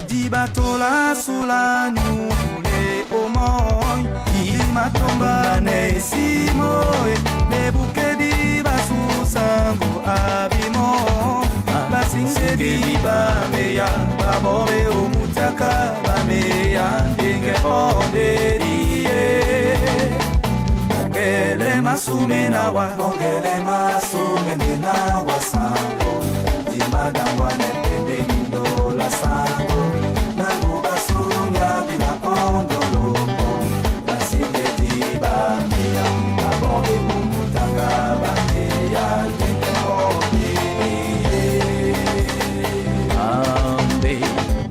Dibatola sula nyule omoy Imatomba ne simoy Nebuke di basusango abimo Basinge di bameya Babore omutaka bameya Inge onderiye Mongele masume nawa Mongele masume nawa sango Dimadangwa nepende nindo la sango Nanuba sunya bila ondolo Basinge di bameya Babore omutaka bameya Inge onderiye Ambe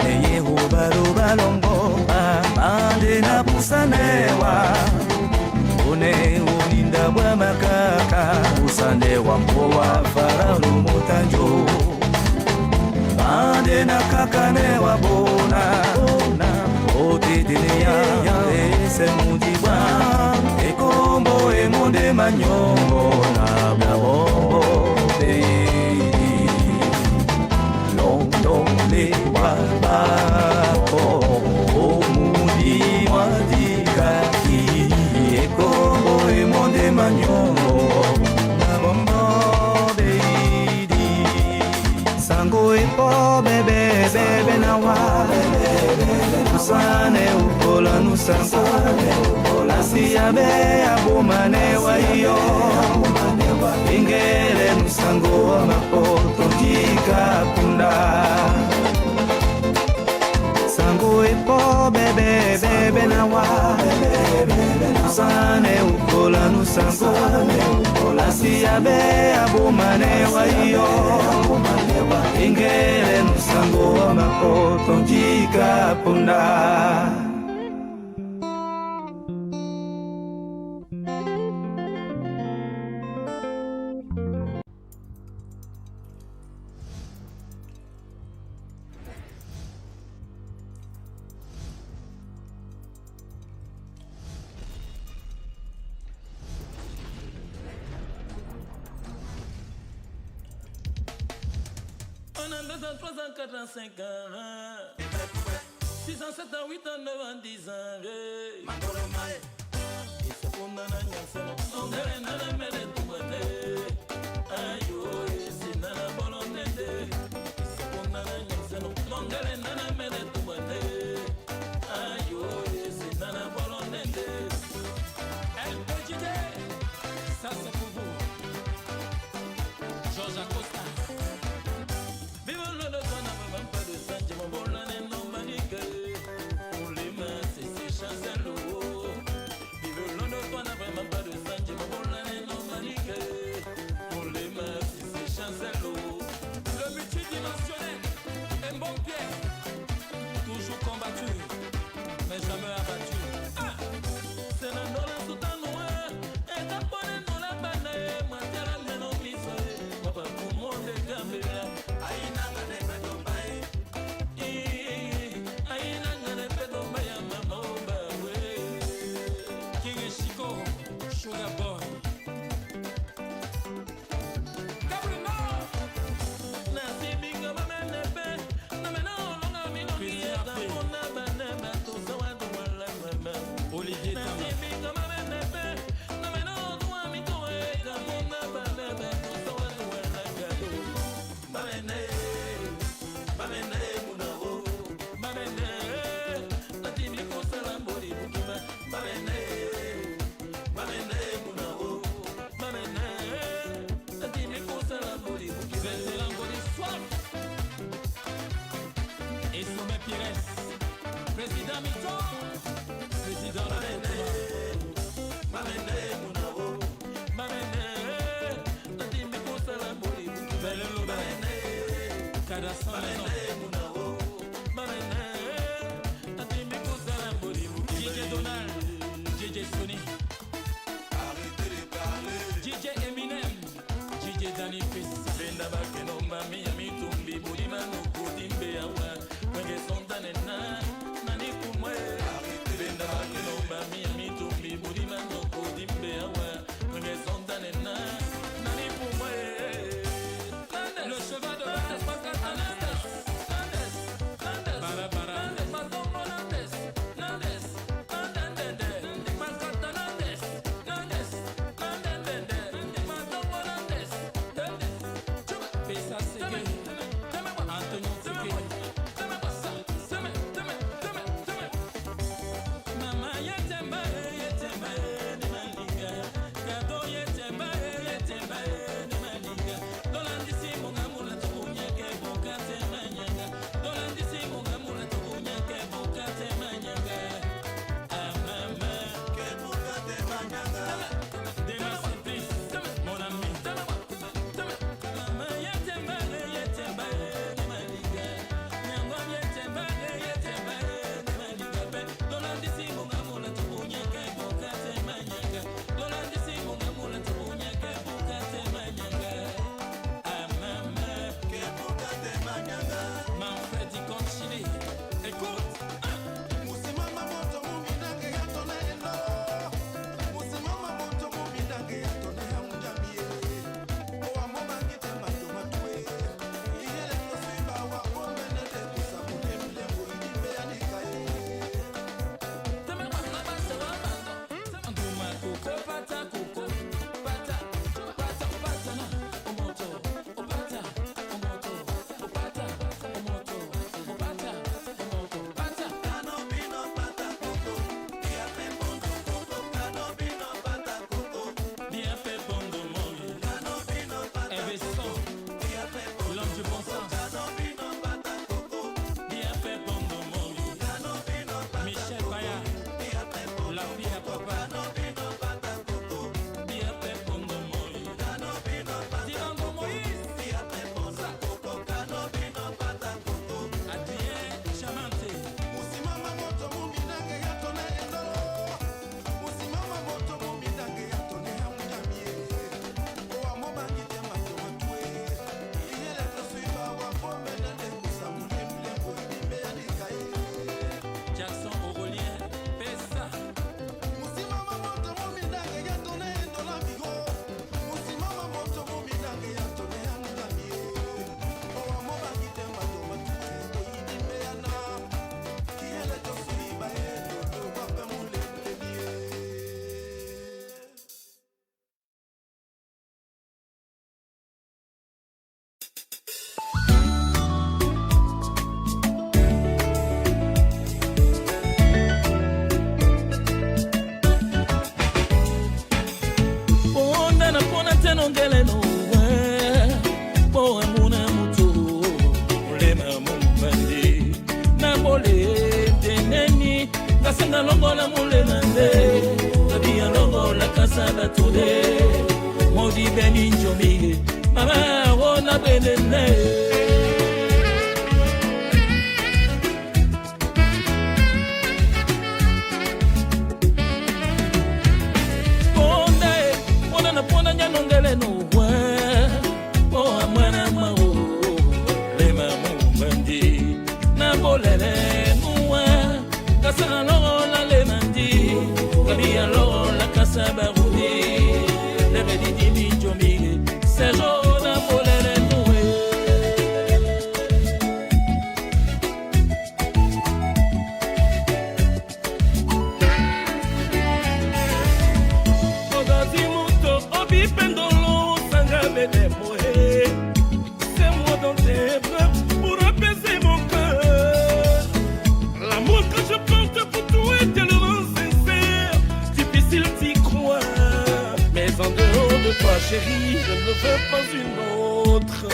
Neye hubaro balongo Amande na pusanewa One ulinda bwa makaka Usande wa mpoa farao mutanjo Bande na kakane wa bona Ote dilea Ese mujibwa Ekombo emonde manyongo Na blabombo Londo le wabako Omudi wadika Ekombo emonde manyongo Na bombo beidi Sango epo bebe bebe na wa Nusane ukola nusango Nasiyabe abumane wa iyo Ingele nusango wa mapoto jika punda Sango epo bebe bebe na wa Nusane ukola nusango Nasiyabe abumane wa iyo Ingele nusango wa mapoto jika punda On a 200, 300, 400, 5 ans 600, 700, 800, 900, 10 ans Et c'est pour nana nyansano On gare nana mele tumbate Ayo, c'est nana bolonende C'est pour nana nyansano On gare nana mele tumbate Ayo, c'est nana bolonende LPJD Ça c'est pour vous Georges Acosta Le multidimensionnel est bon Pierre, toujours combattu, mais jamais abattu. C'est la nola tout en noir, et ta bonne nola banae, moi t'es la menon misole, moi pas pour mon décamela, aïna gane pedombaye, aïna gane pedombaye, maman bawe, King et Chico, Sugar Boy. Olivier et Sommet Pires, président Mito, président la Mamene, Mamene, Kasanga longo la mule nande Tabia longo la kasaba tude Modi beni njomige Mama wona benene Pona nyanongele no wa o amana ma o le ma mo bandi na bolele no wa kasa lo la le mandi kabia lo la kasa barudi le bedi di jomi se jo na bolele no c'est moi dans tes bras pour apaiser mon cœur. L'amour que je porte pour toi est tellement sincère, difficile d'y croire. Mais en dehors de toi, chérie, je ne veux pas une autre.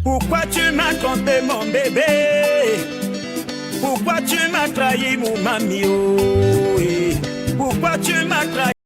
Pourquoi tu m'as trompé mon bébé? Pourquoi tu m'as trahi mon mamie? Pourquoi tu m'as trahi?